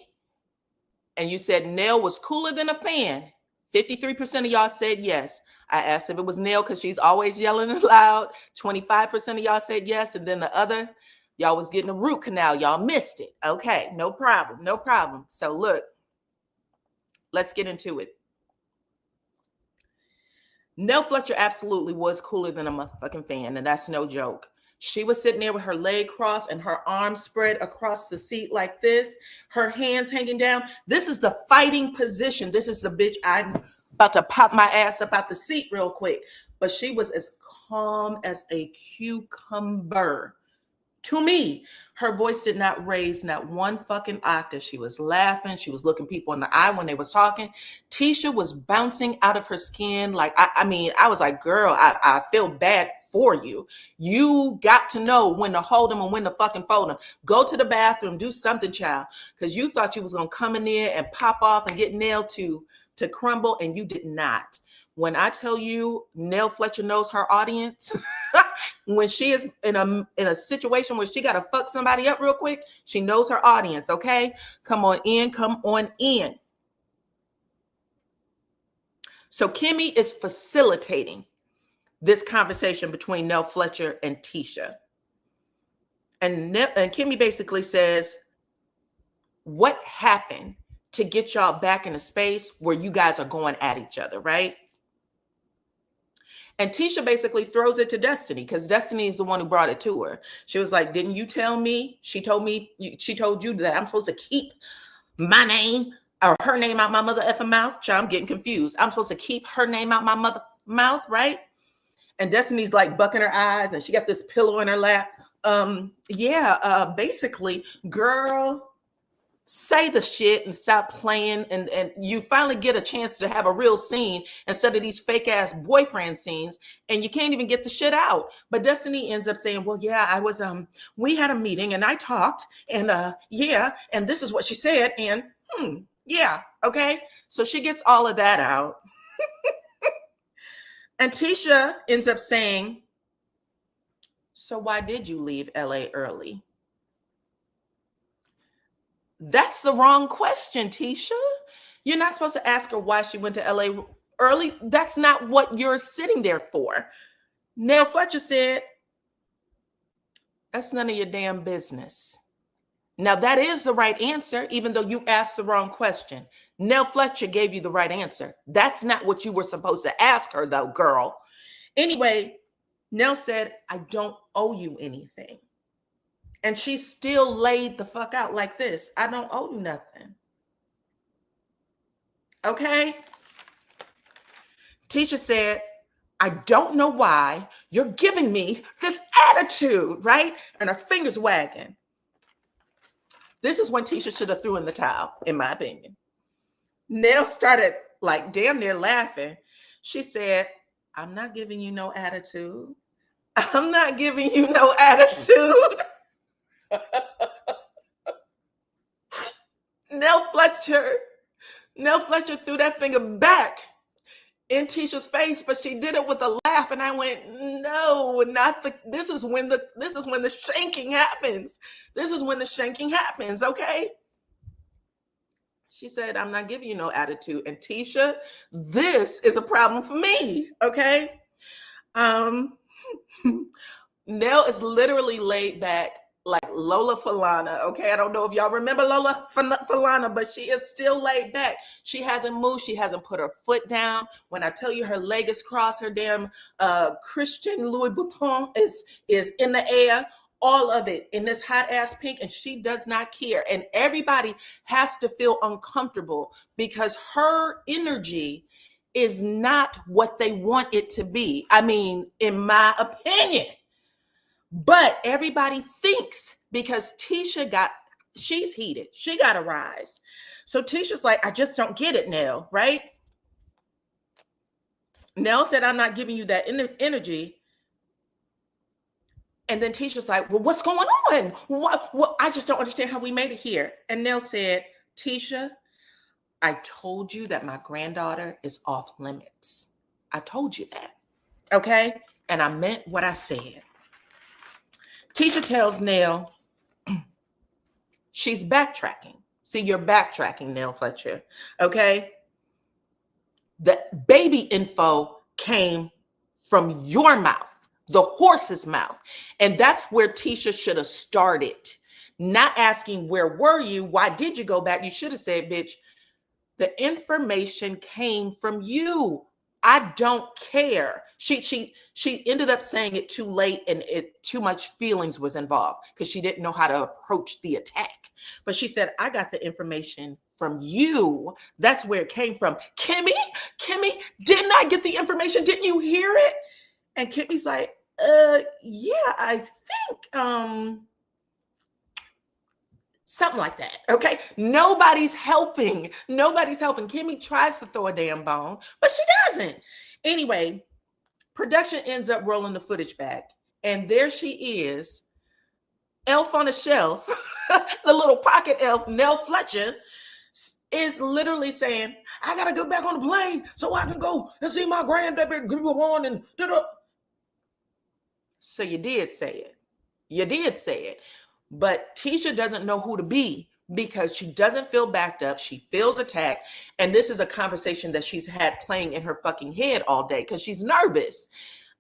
and you said Nell was cooler than a fan. 53% of y'all said yes. I asked if it was Nell because she's always yelling loud. 25% of y'all said yes. And then the other, y'all was getting a root canal. Y'all missed it. Okay, no problem. No problem. So look, let's get into it. Nell Fletcher absolutely was cooler than a motherfucking fan, and that's no joke. She was sitting there with her leg crossed and her arms spread across the seat like this, her hands hanging down. This is the fighting position. This is the bitch I'm about to pop my ass up out the seat real quick. But she was as calm as a cucumber. To me, her voice did not raise not one fucking octave. She was laughing. She was looking people in the eye when they was talking. Tisha was bouncing out of her skin. Like, I mean, I was like, girl, I feel bad for you. You got to know when to hold them and when to fucking fold them. Go to the bathroom, do something, child. Because you thought you was going to come in there and pop off and get Nell to crumble, and you did not. When I tell you Nell Fletcher knows her audience, when she is in a situation where she got to fuck somebody up real quick, she knows her audience, okay? Come on in, come on in. So Kimmy is facilitating this conversation between Nell Fletcher and Tisha. And Kimmy basically says, what happened to get y'all back in a space where you guys are going at each other, right? And Tisha basically throws it to Destiny because Destiny is the one who brought it to her. She was like, didn't you tell me? She told you that I'm supposed to keep my name or her name out my mother effing mouth. Child, I'm getting confused. I'm supposed to keep her name out my mother mouth, right? And Destiny's like bucking her eyes and she got this pillow in her lap. Basically, girl, say the shit and stop playing, and you finally get a chance to have a real scene instead of these fake ass boyfriend scenes, and you can't even get the shit out. But Destiny ends up saying, well, yeah, I was we had a meeting and I talked, and and this is what she said, and yeah, okay. So she gets all of that out. And Tisha ends up saying, so why did you leave LA early? That's the wrong question, Tisha. You're not supposed to ask her why she went to LA early. That's not what you're sitting there for. Nell Fletcher said, that's none of your damn business. Now, that is the right answer, even though you asked the wrong question. Nell Fletcher gave you the right answer. That's not what you were supposed to ask her, though, girl. Anyway, Nell said, I don't owe you anything. And she still laid the fuck out like this. I don't owe you nothing. Okay? Tisha said, I don't know why you're giving me this attitude, right? And her fingers wagging. This is when Tisha should have threw in the towel, in my opinion. Nell started like damn near laughing. She said, I'm not giving you no attitude. I'm not giving you no attitude. Nell Fletcher threw that finger back in Tisha's face, but she did it with a laugh, and I went, no, not the. This is when the shanking happens. This is when the shanking happens. Okay. She said, I'm not giving you no attitude. And Tisha, this is a problem for me. Okay. Nell is literally laid back like Lola Falana, okay? I don't know if y'all remember Lola Falana, but she is still laid back. She hasn't moved. She hasn't put her foot down. When I tell you her leg is crossed, her damn Christian Louis Vuitton is in the air, all of it in this hot ass pink, and she does not care. And everybody has to feel uncomfortable because her energy is not what they want it to be. I mean, in my opinion. But everybody thinks because she's heated. She got a rise. So Tisha's like, I just don't get it, Nell, right? Nell said, I'm not giving you that energy. And then Tisha's like, well, what's going on? What? I just don't understand how we made it here. And Nell said, Tisha, I told you that my granddaughter is off limits. I told you that. Okay? and I meant what I said. Teacher tells Nell she's backtracking. See, you're backtracking, Nell Fletcher. Okay? The baby info came from your mouth, the horse's mouth. And that's where Tisha should have started. Not asking, where were you? Why did you go back? You should have said, bitch, the information came from you. I don't care. She ended up saying it too late, and too much feelings was involved because she didn't know how to approach the attack. But she said, I got the information from you. That's where it came from. Kimmy, didn't I get the information? Didn't you hear it? And Kimmy's like, yeah, I think, something like that. Okay. Nobody's helping. Kimmy tries to throw a damn bone, but she doesn't. Anyway, production ends up rolling the footage back. And there she is, elf on a shelf, the little pocket elf, Nell Fletcher, is literally saying, I got to go back on the plane so I can go and see my grandbaby. And so you did say it. But Tisha doesn't know who to be because she doesn't feel backed up. She feels attacked. And this is a conversation that she's had playing in her fucking head all day because she's nervous.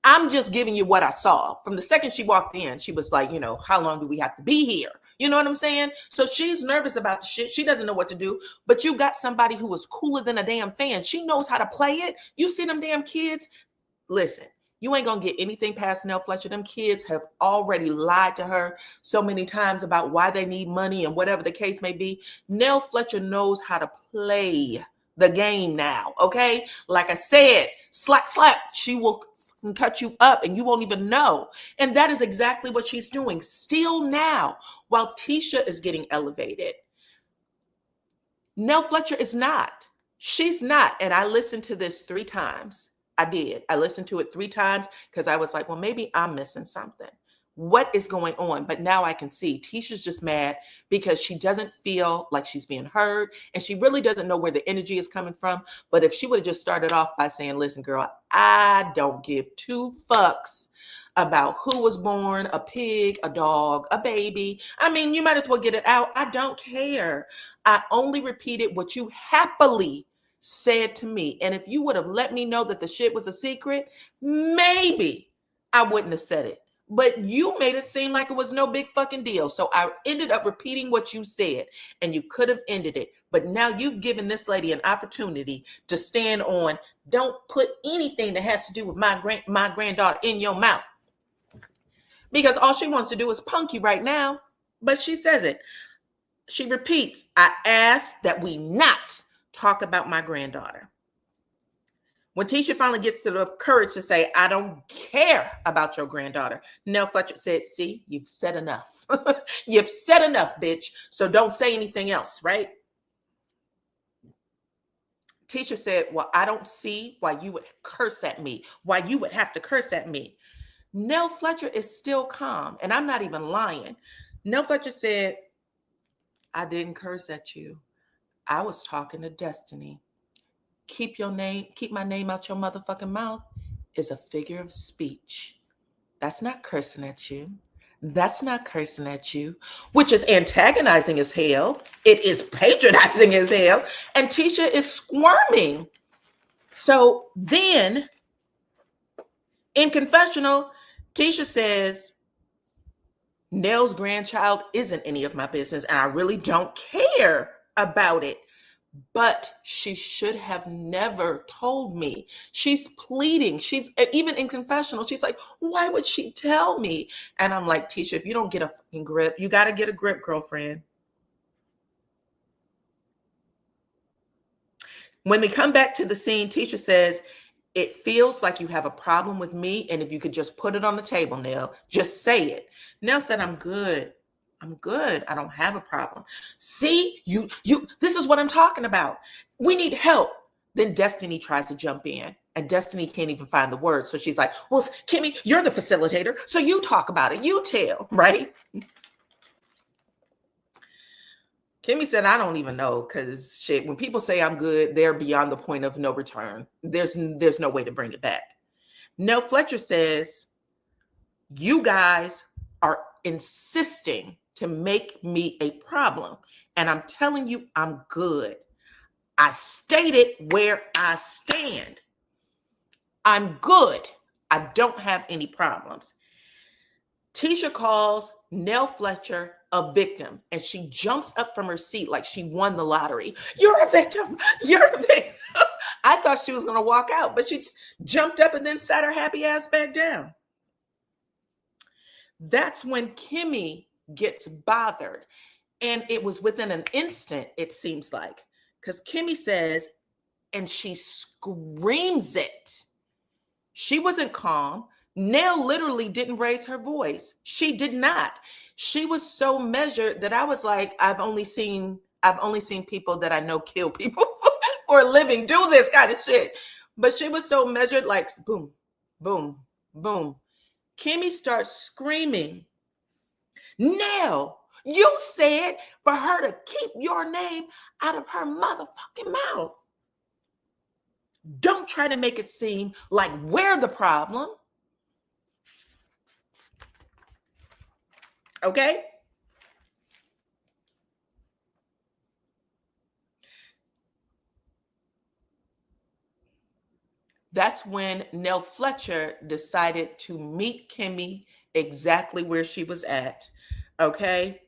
I'm just giving you what I saw. From the second she walked in, she was like, how long do we have to be here? You know what I'm saying? So she's nervous about the shit. She doesn't know what to do. But you got somebody who is cooler than a damn fan. She knows how to play it. You see them damn kids? Listen. You ain't gonna get anything past Nell Fletcher. Them kids have already lied to her so many times about why they need money and whatever the case may be. Nell Fletcher knows how to play the game now, okay? Like I said, slap, she will cut you up and you won't even know. And that is exactly what she's doing still now while Tisha is getting elevated. Nell Fletcher is not. She's not. And I listened to this 3 times. I did. I listened to it 3 times because I was like, well, maybe I'm missing something. What is going on? But now I can see Tisha's just mad because she doesn't feel like she's being heard and she really doesn't know where the energy is coming from. But if she would have just started off by saying, listen, girl, I don't give 2 fucks about who was born, a pig, a dog, a baby. I mean, you might as well get it out. I don't care. I only repeated what you happily said to me. And if you would have let me know that the shit was a secret, maybe I wouldn't have said it. But you made it seem like it was no big fucking deal. So I ended up repeating what you said and you could have ended it. But now you've given this lady an opportunity to stand on, don't put anything that has to do with my granddaughter in your mouth. Because all she wants to do is punk you right now. But she says it. She repeats, I asked that we not talk about my granddaughter. When Tisha finally gets to the courage to say, I don't care about your granddaughter, Nell Fletcher said, see, you've said enough. You've said enough, bitch. So don't say anything else, right? Tisha said, well, I don't see why you would curse at me, why you would have to curse at me. Nell Fletcher is still calm, and I'm not even lying. Nell Fletcher said, I didn't curse at you. I was talking to Destiny. Keep my name out your motherfucking mouth is a figure of speech. That's not cursing at you. That's not cursing at you, which is antagonizing as hell. It is patronizing as hell. And Tisha is squirming. So then in confessional, Tisha says, Nell's grandchild isn't any of my business, and I really don't care about it. But she should have never told me. She's pleading. She's even in confessional. She's like, why would she tell me? And I'm like, Tisha, if you don't get a fucking grip, you got to get a grip, girlfriend. When we come back to the scene, Tisha says, it feels like you have a problem with me. And if you could just put it on the table, Nell, just say it. Nell said, I'm good. I'm good. I don't have a problem. See, you, this is what I'm talking about. We need help. Then Destiny tries to jump in and Destiny can't even find the words. So she's like, well, Kimmy, you're the facilitator. So you talk about it. You tell, right? Kimmy said, I don't even know because shit, when people say I'm good, they're beyond the point of no return. There's no way to bring it back. Nell Fletcher says, you guys are insisting to make me a problem. And I'm telling you, I'm good. I stated where I stand. I'm good. I don't have any problems. Tisha calls Nell Fletcher a victim, and she jumps up from her seat like she won the lottery. You're a victim. You're a victim. I thought she was going to walk out, but she just jumped up and then sat her happy ass back down. That's when Kimmy gets bothered. And it was within an instant, it seems like, because Kimmy says, and she screams it. She wasn't calm. Nell literally didn't raise her voice. She did not. She was so measured that I was like, I've only seen people that I know kill people for a living do this kind of shit. But she was so measured, like boom, boom, boom. Kimmy starts screaming, Nell, you said for her to keep your name out of her motherfucking mouth. Don't try to make it seem like we're the problem. Okay? That's when Nell Fletcher decided to meet Kimmy exactly where she was at. Okay?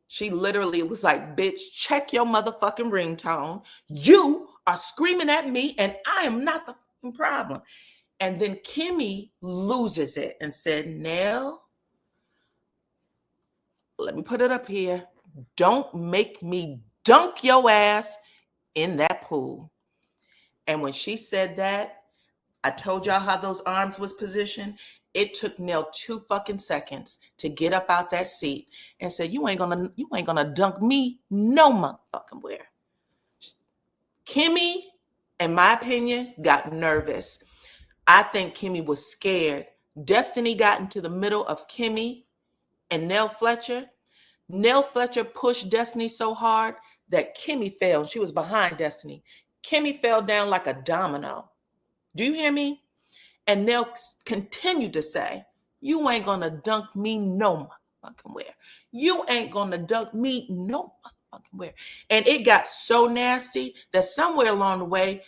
She literally was like, bitch, check your motherfucking ringtone. You are screaming at me and I am not the fucking problem. And then Kimmy loses it and said, Nell, let me put it up here. Don't make me dunk your ass in that pool. And when she said that, I told y'all how those arms was positioned. It took Nell 2 fucking seconds to get up out that seat and say, you ain't gonna dunk me no motherfucking where. Kimmy, in my opinion, got nervous. I think Kimmy was scared. Destiny got into the middle of Kimmy and Nell Fletcher. Nell Fletcher pushed Destiny so hard that Kimmy fell. She was behind Destiny. Kimmy fell down like a domino. Do you hear me? And Nell continued to say, you ain't gonna dunk me no motherfucking where. You ain't gonna dunk me no motherfucking where. And it got so nasty that somewhere along the way,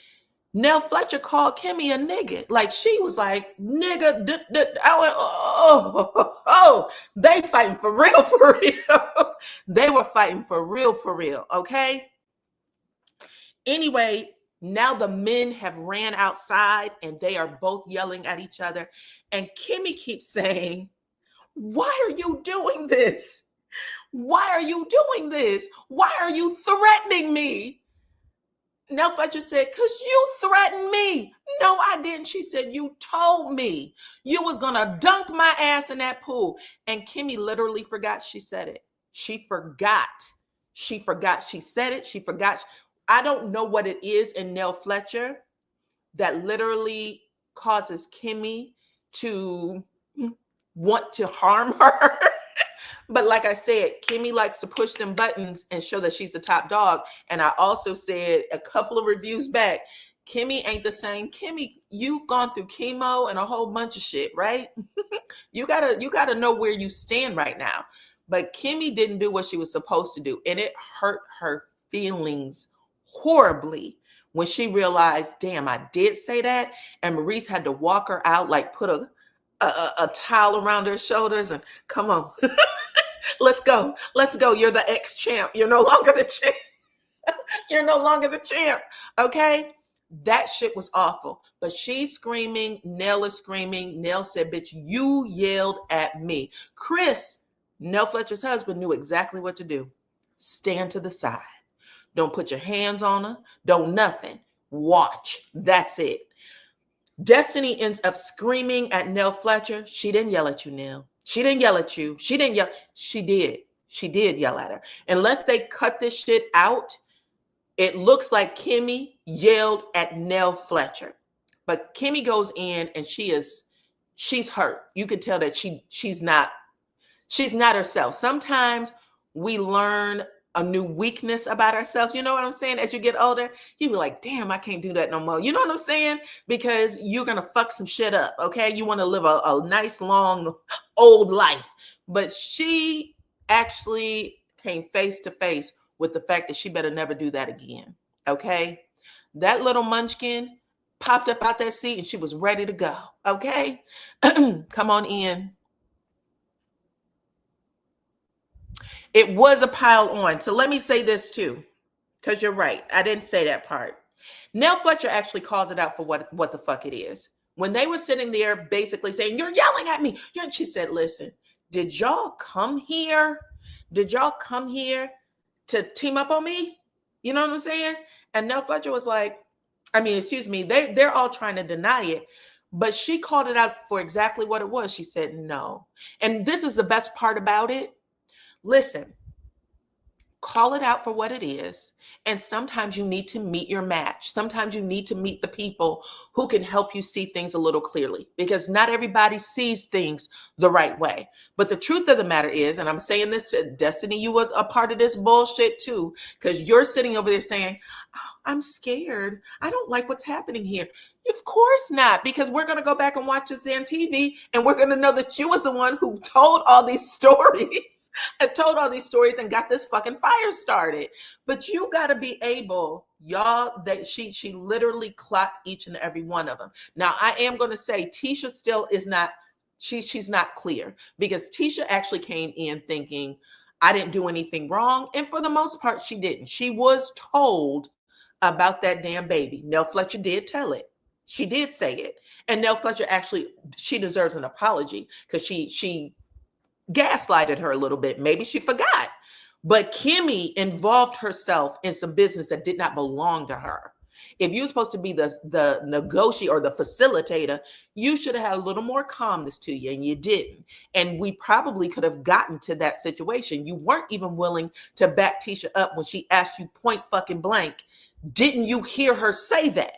Nell Fletcher called Kimmy a nigga. Like she was like, nigga, they fighting for real. They were fighting for real, okay? Anyway, now the men have ran outside and they are both yelling at each other. And Kimmy keeps saying, why are you doing this? Why are you doing this? Why are you threatening me? Nell Fletcher said, because you threatened me. No, I didn't. She said, you told me you was going to dunk my ass in that pool. And Kimmy literally forgot she said it. She forgot. She said it. She forgot. I don't know what it is in Nell Fletcher that literally causes Kimmy to want to harm her. But like I said, Kimmy likes to push them buttons and show that she's the top dog. And I also said a couple of reviews back, Kimmy ain't the same. Kimmy, you've gone through chemo and a whole bunch of shit, right? You gotta know where you stand right now. But Kimmy didn't do what she was supposed to do. And it hurt her feelings horribly when she realized, damn, I did say that. And Maurice had to walk her out, like put a towel around her shoulders and come on. Let's go. You're the ex-champ. You're no longer the champ. You're no longer the champ. Okay? That shit was awful. But she's screaming. Nell is screaming. Nell said, bitch, you yelled at me. Chris, Nell Fletcher's husband, knew exactly what to do. Stand to the side. Don't put your hands on her. Don't nothing. Watch. That's it. Destiny ends up screaming at Nell Fletcher. She didn't yell at you, Nell. She didn't yell at you. She didn't yell. She did. She did yell at her. Unless they cut this shit out, it looks like Kimmy yelled at Nell Fletcher. But Kimmy goes in and she's hurt. You could tell that she's not herself. Sometimes we learn a new weakness about ourselves. You know what I'm saying? As you get older, you be like, damn, I can't do that no more. You know what I'm saying? Because you're going to fuck some shit up. Okay. You want to live a nice, long, old life. But she actually came face to face with the fact that she better never do that again. Okay. That little munchkin popped up out that seat and she was ready to go. Okay. Come on in. It was a pile on. So let me say this too, because you're right. I didn't say that part. Nell Fletcher actually calls it out for what the fuck it is. When they were sitting there basically saying, you're yelling at me. She said, listen, did y'all come here? Did y'all come here to team up on me? You know what I'm saying? And Nell Fletcher was like, excuse me, they're all trying to deny it. But she called it out for exactly what it was. She said, no. And this is the best part about it. Listen, call it out for what it is. And sometimes you need to meet your match. Sometimes you need to meet the people who can help you see things a little clearly, because not everybody sees things the right way. But the truth of the matter is, and I'm saying this to Destiny, you was a part of this bullshit too, because you're sitting over there saying, oh, I'm scared. I don't like what's happening here. Of course not, because we're going to go back and watch this damn TV and we're going to know that you was the one who told all these stories and got this fucking fire started. But you got to be able, y'all, that she literally clocked each and every one of them. Now, I am going to say Tisha still is not, she's not clear, because Tisha actually came in thinking I didn't do anything wrong. And for the most part, she didn't. She was told about that damn baby. Nell Fletcher did tell it. She did say it. And Nell Fletcher actually, she deserves an apology, because she gaslighted her a little bit. Maybe she forgot. But Kimmy involved herself in some business that did not belong to her. If you're supposed to be the negotiator or the facilitator, you should have had a little more calmness to you, and you didn't. And we probably could have gotten to that situation. You weren't even willing to back Tisha up when she asked you point fucking blank, didn't you hear her say that?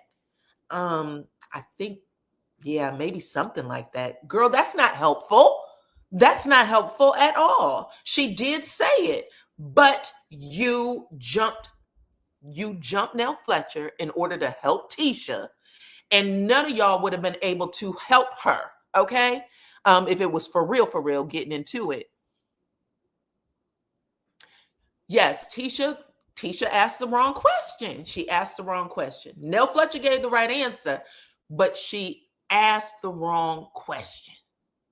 I think, yeah, maybe something like that. Girl, that's not helpful. That's not helpful at all. She did say it, but you jumped Nell Fletcher in order to help Tisha, and none of y'all would have been able to help her, okay? If it was for real getting into it. Yes, Tisha asked the wrong question. She asked the wrong question. Nell Fletcher gave the right answer, but she asked the wrong question,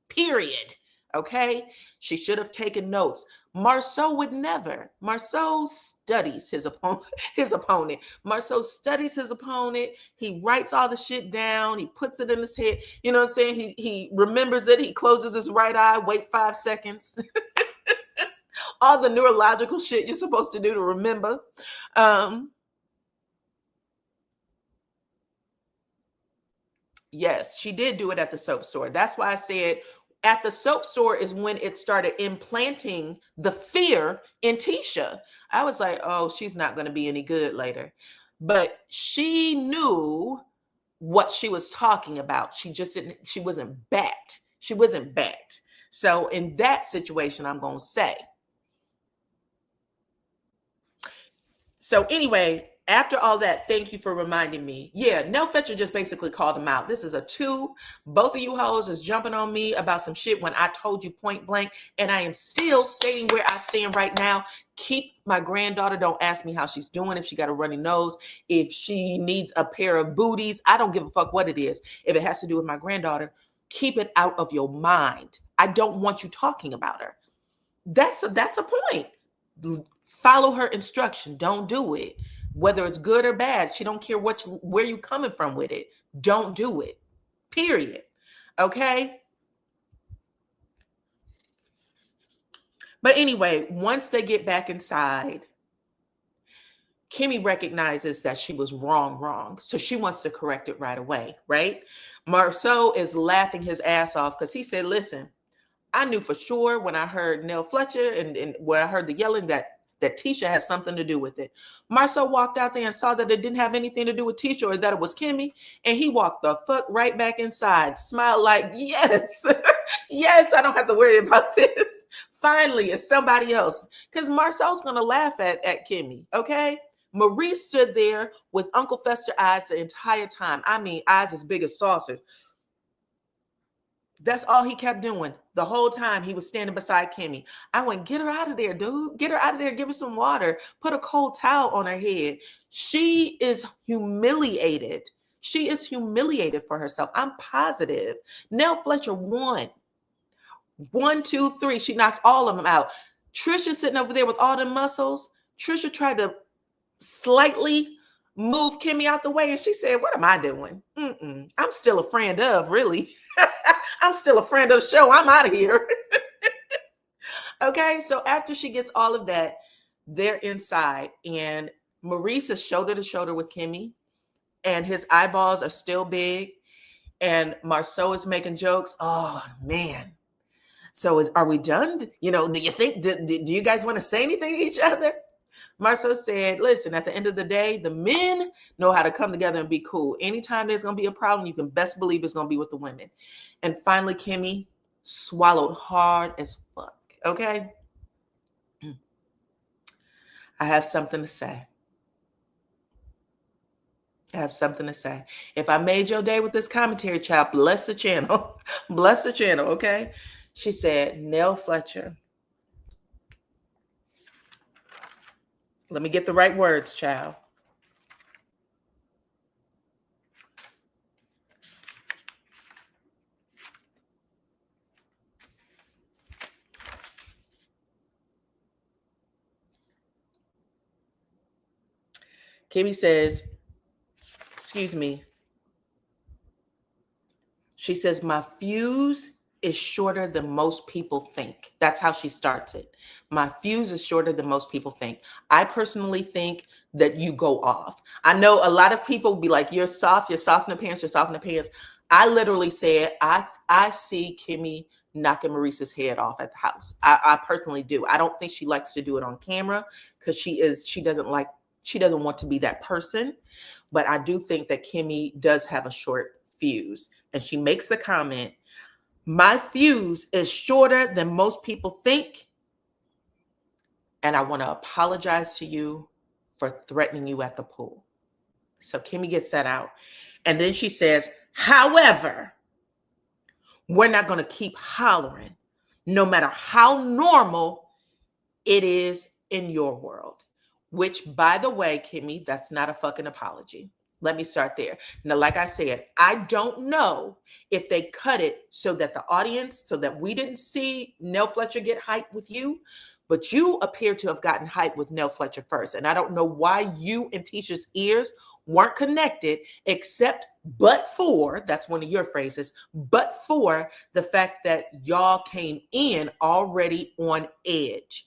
period. Okay? She should have taken notes. Marceau would never. Marceau studies his opponent. Marceau studies his opponent. He writes all the shit down. He puts it in his head. You know what I'm saying? He remembers it. He closes his right eye, wait 5 seconds. All the neurological shit you're supposed to do to remember. Yes, she did do it at the soap store. That's why I said at the soap store is when it started implanting the fear in Tisha. I was like, oh, she's not going to be any good later. But she knew what she was talking about. She just didn't, she wasn't backed. She wasn't backed. So in that situation, I'm going to say. So anyway, after all that, thank you for reminding me. Yeah, Nell Fletcher just basically called him out. This is a 2. Both of you hoes is jumping on me about some shit when I told you point blank, and I am still stating where I stand right now. Keep my granddaughter. Don't ask me how she's doing, if she got a runny nose, if she needs a pair of booties. I don't give a fuck what it is. If it has to do with my granddaughter, keep it out of your mind. I don't want you talking about her. That's a point. Follow her instruction. Don't do it. Whether it's good or bad, she don't care where you coming from with it. Don't do it. Period. Okay? But anyway, once they get back inside, Kimmy recognizes that she was wrong. So she wants to correct it right away, right? Marceau is laughing his ass off because he said, listen, I knew for sure when I heard Nell Fletcher and when I heard the yelling that Tisha had something to do with it. Marceau walked out there and saw that it didn't have anything to do with Tisha or that it was Kimmy. And he walked the fuck right back inside, smiled like, yes, yes, I don't have to worry about this. Finally, it's somebody else. Because Marcel's going to laugh at Kimmy, okay? Maurice stood there with Uncle Fester eyes the entire time. I mean, eyes as big as saucers. That's all he kept doing the whole time he was standing beside Kimmy. I went, get her out of there, dude. Get her out of there. Give her some water. Put a cold towel on her head. She is humiliated. She is humiliated for herself. I'm positive. Nell Fletcher won. 1, 2, 3. She knocked all of them out. Trisha sitting over there with all the muscles. Trisha tried to slightly move Kimmy out the way, and she said, what am I doing? I'm still a friend of, really. I'm still a friend of the show. I'm out of here. Okay, so after she gets all of that, they're inside, and Maurice is shoulder to shoulder with Kimmy, and his eyeballs are still big, and Marceau is making jokes. Oh, man. So are we done? You know, do you think, do you guys want to say anything to each other? Marceau said, listen, at the end of the day, the men know how to come together and be cool. Anytime there's going to be a problem, you can best believe it's going to be with the women. And finally, Kimmy swallowed hard as fuck. Okay? I have something to say. I have something to say. If I made your day with this commentary, child, bless the channel. Bless the channel, okay? She said, Nell Fletcher. Let me get the right words, child. Kimmy says, excuse me. She says, my fuse is shorter than most people think. That's how she starts it. My fuse is shorter than most people think. I personally think that you go off. I know a lot of people will be like, you're soft in the pants, you're soft in the pants. I literally said, I see Kimmy knocking Maurice's head off at the house. I personally do. I don't think she likes to do it on camera because she doesn't want to be that person. But I do think that Kimmy does have a short fuse. And she makes the comment, my fuse is shorter than most people think. And I want to apologize to you for threatening you at the pool. So Kimmy gets that out. And then she says, however, we're not going to keep hollering no matter how normal it is in your world. Which, by the way, Kimmy, that's not a fucking apology. Let me start there. Now, like I said, I don't know if they cut it so that the audience, so that we didn't see Nell Fletcher get hyped with you, but you appear to have gotten hyped with Nell Fletcher first. And I don't know why you and Tisha's ears weren't connected, but for, that's one of your phrases, but for the fact that y'all came in already on edge.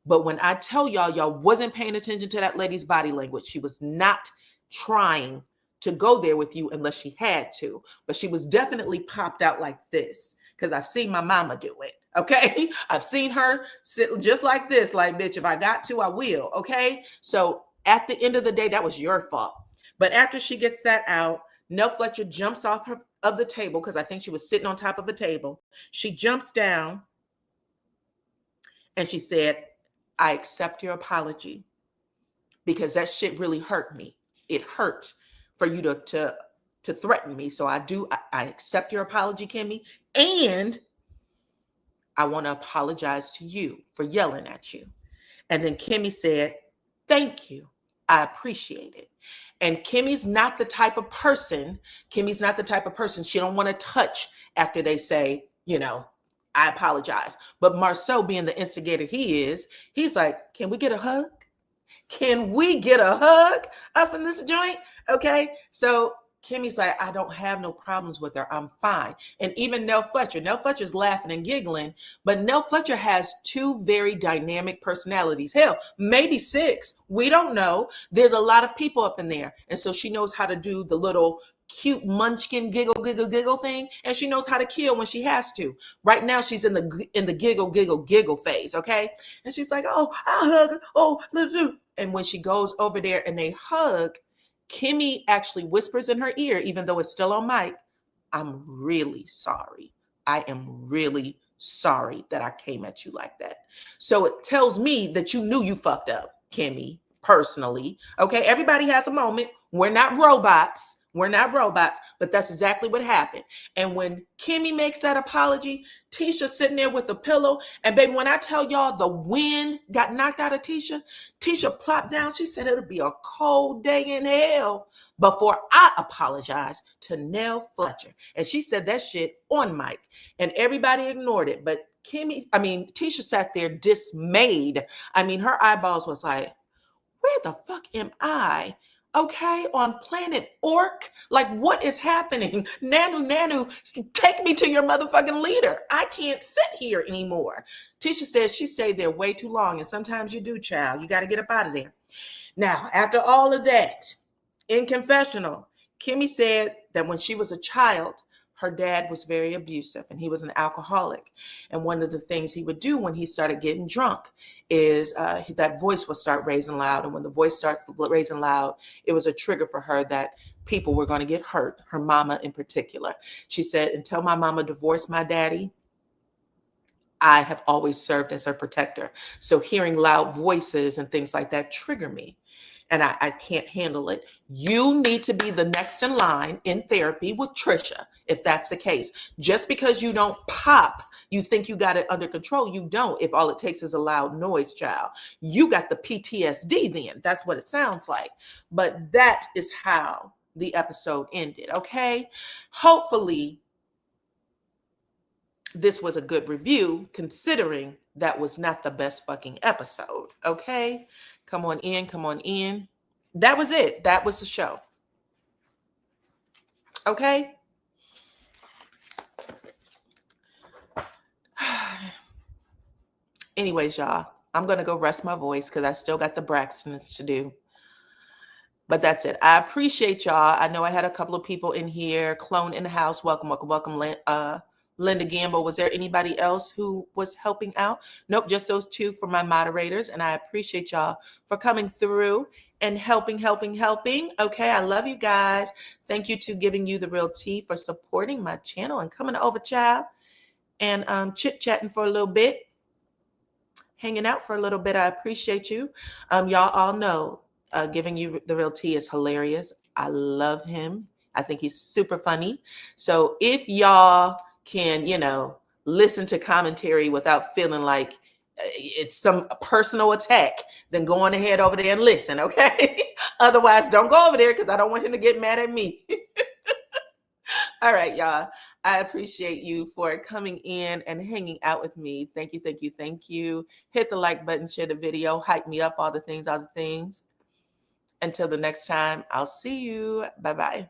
But when I tell y'all wasn't paying attention to that lady's body language. She was not trying to go there with you unless she had to. But she was definitely popped out like this because I've seen my mama do it. Okay? I've seen her sit just like this, like, bitch, if I got to, I will. Okay? So at the end of the day, that was your fault. But after she gets that out, Nell Fletcher jumps off of the table because I think she was sitting on top of the table. She jumps down and she said, I accept your apology because that shit really hurt me. It hurt for you to threaten me. So I accept your apology, Kimmy. And I want to apologize to you for yelling at you. And then Kimmy said, thank you. I appreciate it. And Kimmy's not the type of person. She don't want to touch after they say, I apologize. But Marceau, being the instigator he is, he's like, can we get a hug? Can we get a hug up in this joint? Okay. So Kimmy's like, I don't have no problems with her. I'm fine. And even Nell Fletcher's laughing and giggling, but Nell Fletcher has 2 very dynamic personalities. Hell, maybe 6. We don't know. There's a lot of people up in there. And so she knows how to do the little cute munchkin giggle thing, and she knows how to kill when she has to. Right now she's in the giggle phase, okay? And she's like, oh, I'll hug her. Oh, let's do. And when she goes over there and they hug, Kimmy actually whispers in her ear, even though it's still on mic, I'm really sorry. I am really sorry that I came at you like that. So it tells me that you knew you fucked up, Kimmy, personally. Okay, everybody has a moment. We're not robots. We're not robots, but that's exactly what happened. And when Kimmy makes that apology, Tisha's sitting there with a pillow. And baby, when I tell y'all the wind got knocked out of Tisha, Tisha plopped down. She said it'll be a cold day in hell before I apologize to Nell Fletcher. And she said that shit on mic. And everybody ignored it. But Tisha sat there dismayed. I mean, her eyeballs was like, where the fuck am I? Okay, on planet Orc? Like, what is happening? Nanu, take me to your motherfucking leader. I can't sit here anymore. Tisha said she stayed there way too long, and sometimes you do, child. You got to get up out of there. Now, after all of that, in confessional, Kimmy said that when she was a child, her dad was very abusive and he was an alcoholic. And one of the things he would do when he started getting drunk is that voice would start raising loud. And when the voice starts raising loud, it was a trigger for her that people were going to get hurt, her mama in particular. She said, until my mama divorced my daddy, I have always served as her protector. So hearing loud voices and things like that trigger me. And I can't handle it. You need to be the next in line in therapy with Trisha, if that's the case. Just because you don't pop, you think you got it under control. You don't, if all it takes is a loud noise, child. You got the PTSD then. That's what it sounds like. But that is how the episode ended, okay? Hopefully, this was a good review, considering that was not the best fucking episode, okay? Come on in, come on in. That was it. That was the show. Okay? Anyways, y'all, I'm going to go rest my voice because I still got the Braxtons to do. But that's it. I appreciate y'all. I know I had a couple of people in here. Clone in the house. Welcome, welcome, welcome. Linda Gamble. Was there anybody else who was helping out? Nope, just those two for my moderators. And I appreciate y'all for coming through and helping. Okay, I love you guys. Thank you to Giving You the Real Tea for supporting my channel and coming over, child, and chit-chatting for a little bit, hanging out for a little bit. I appreciate you. Y'all all know Giving You the Real Tea is hilarious. I love him. I think he's super funny. So if y'all can, listen to commentary without feeling like it's some personal attack, then go on ahead over there and listen, okay? Otherwise, don't go over there because I don't want him to get mad at me. All right, y'all. I appreciate you for coming in and hanging out with me. Thank you, thank you, thank you. Hit the like button, share the video, hype me up, all the things. Until the next time, I'll see you. Bye-bye.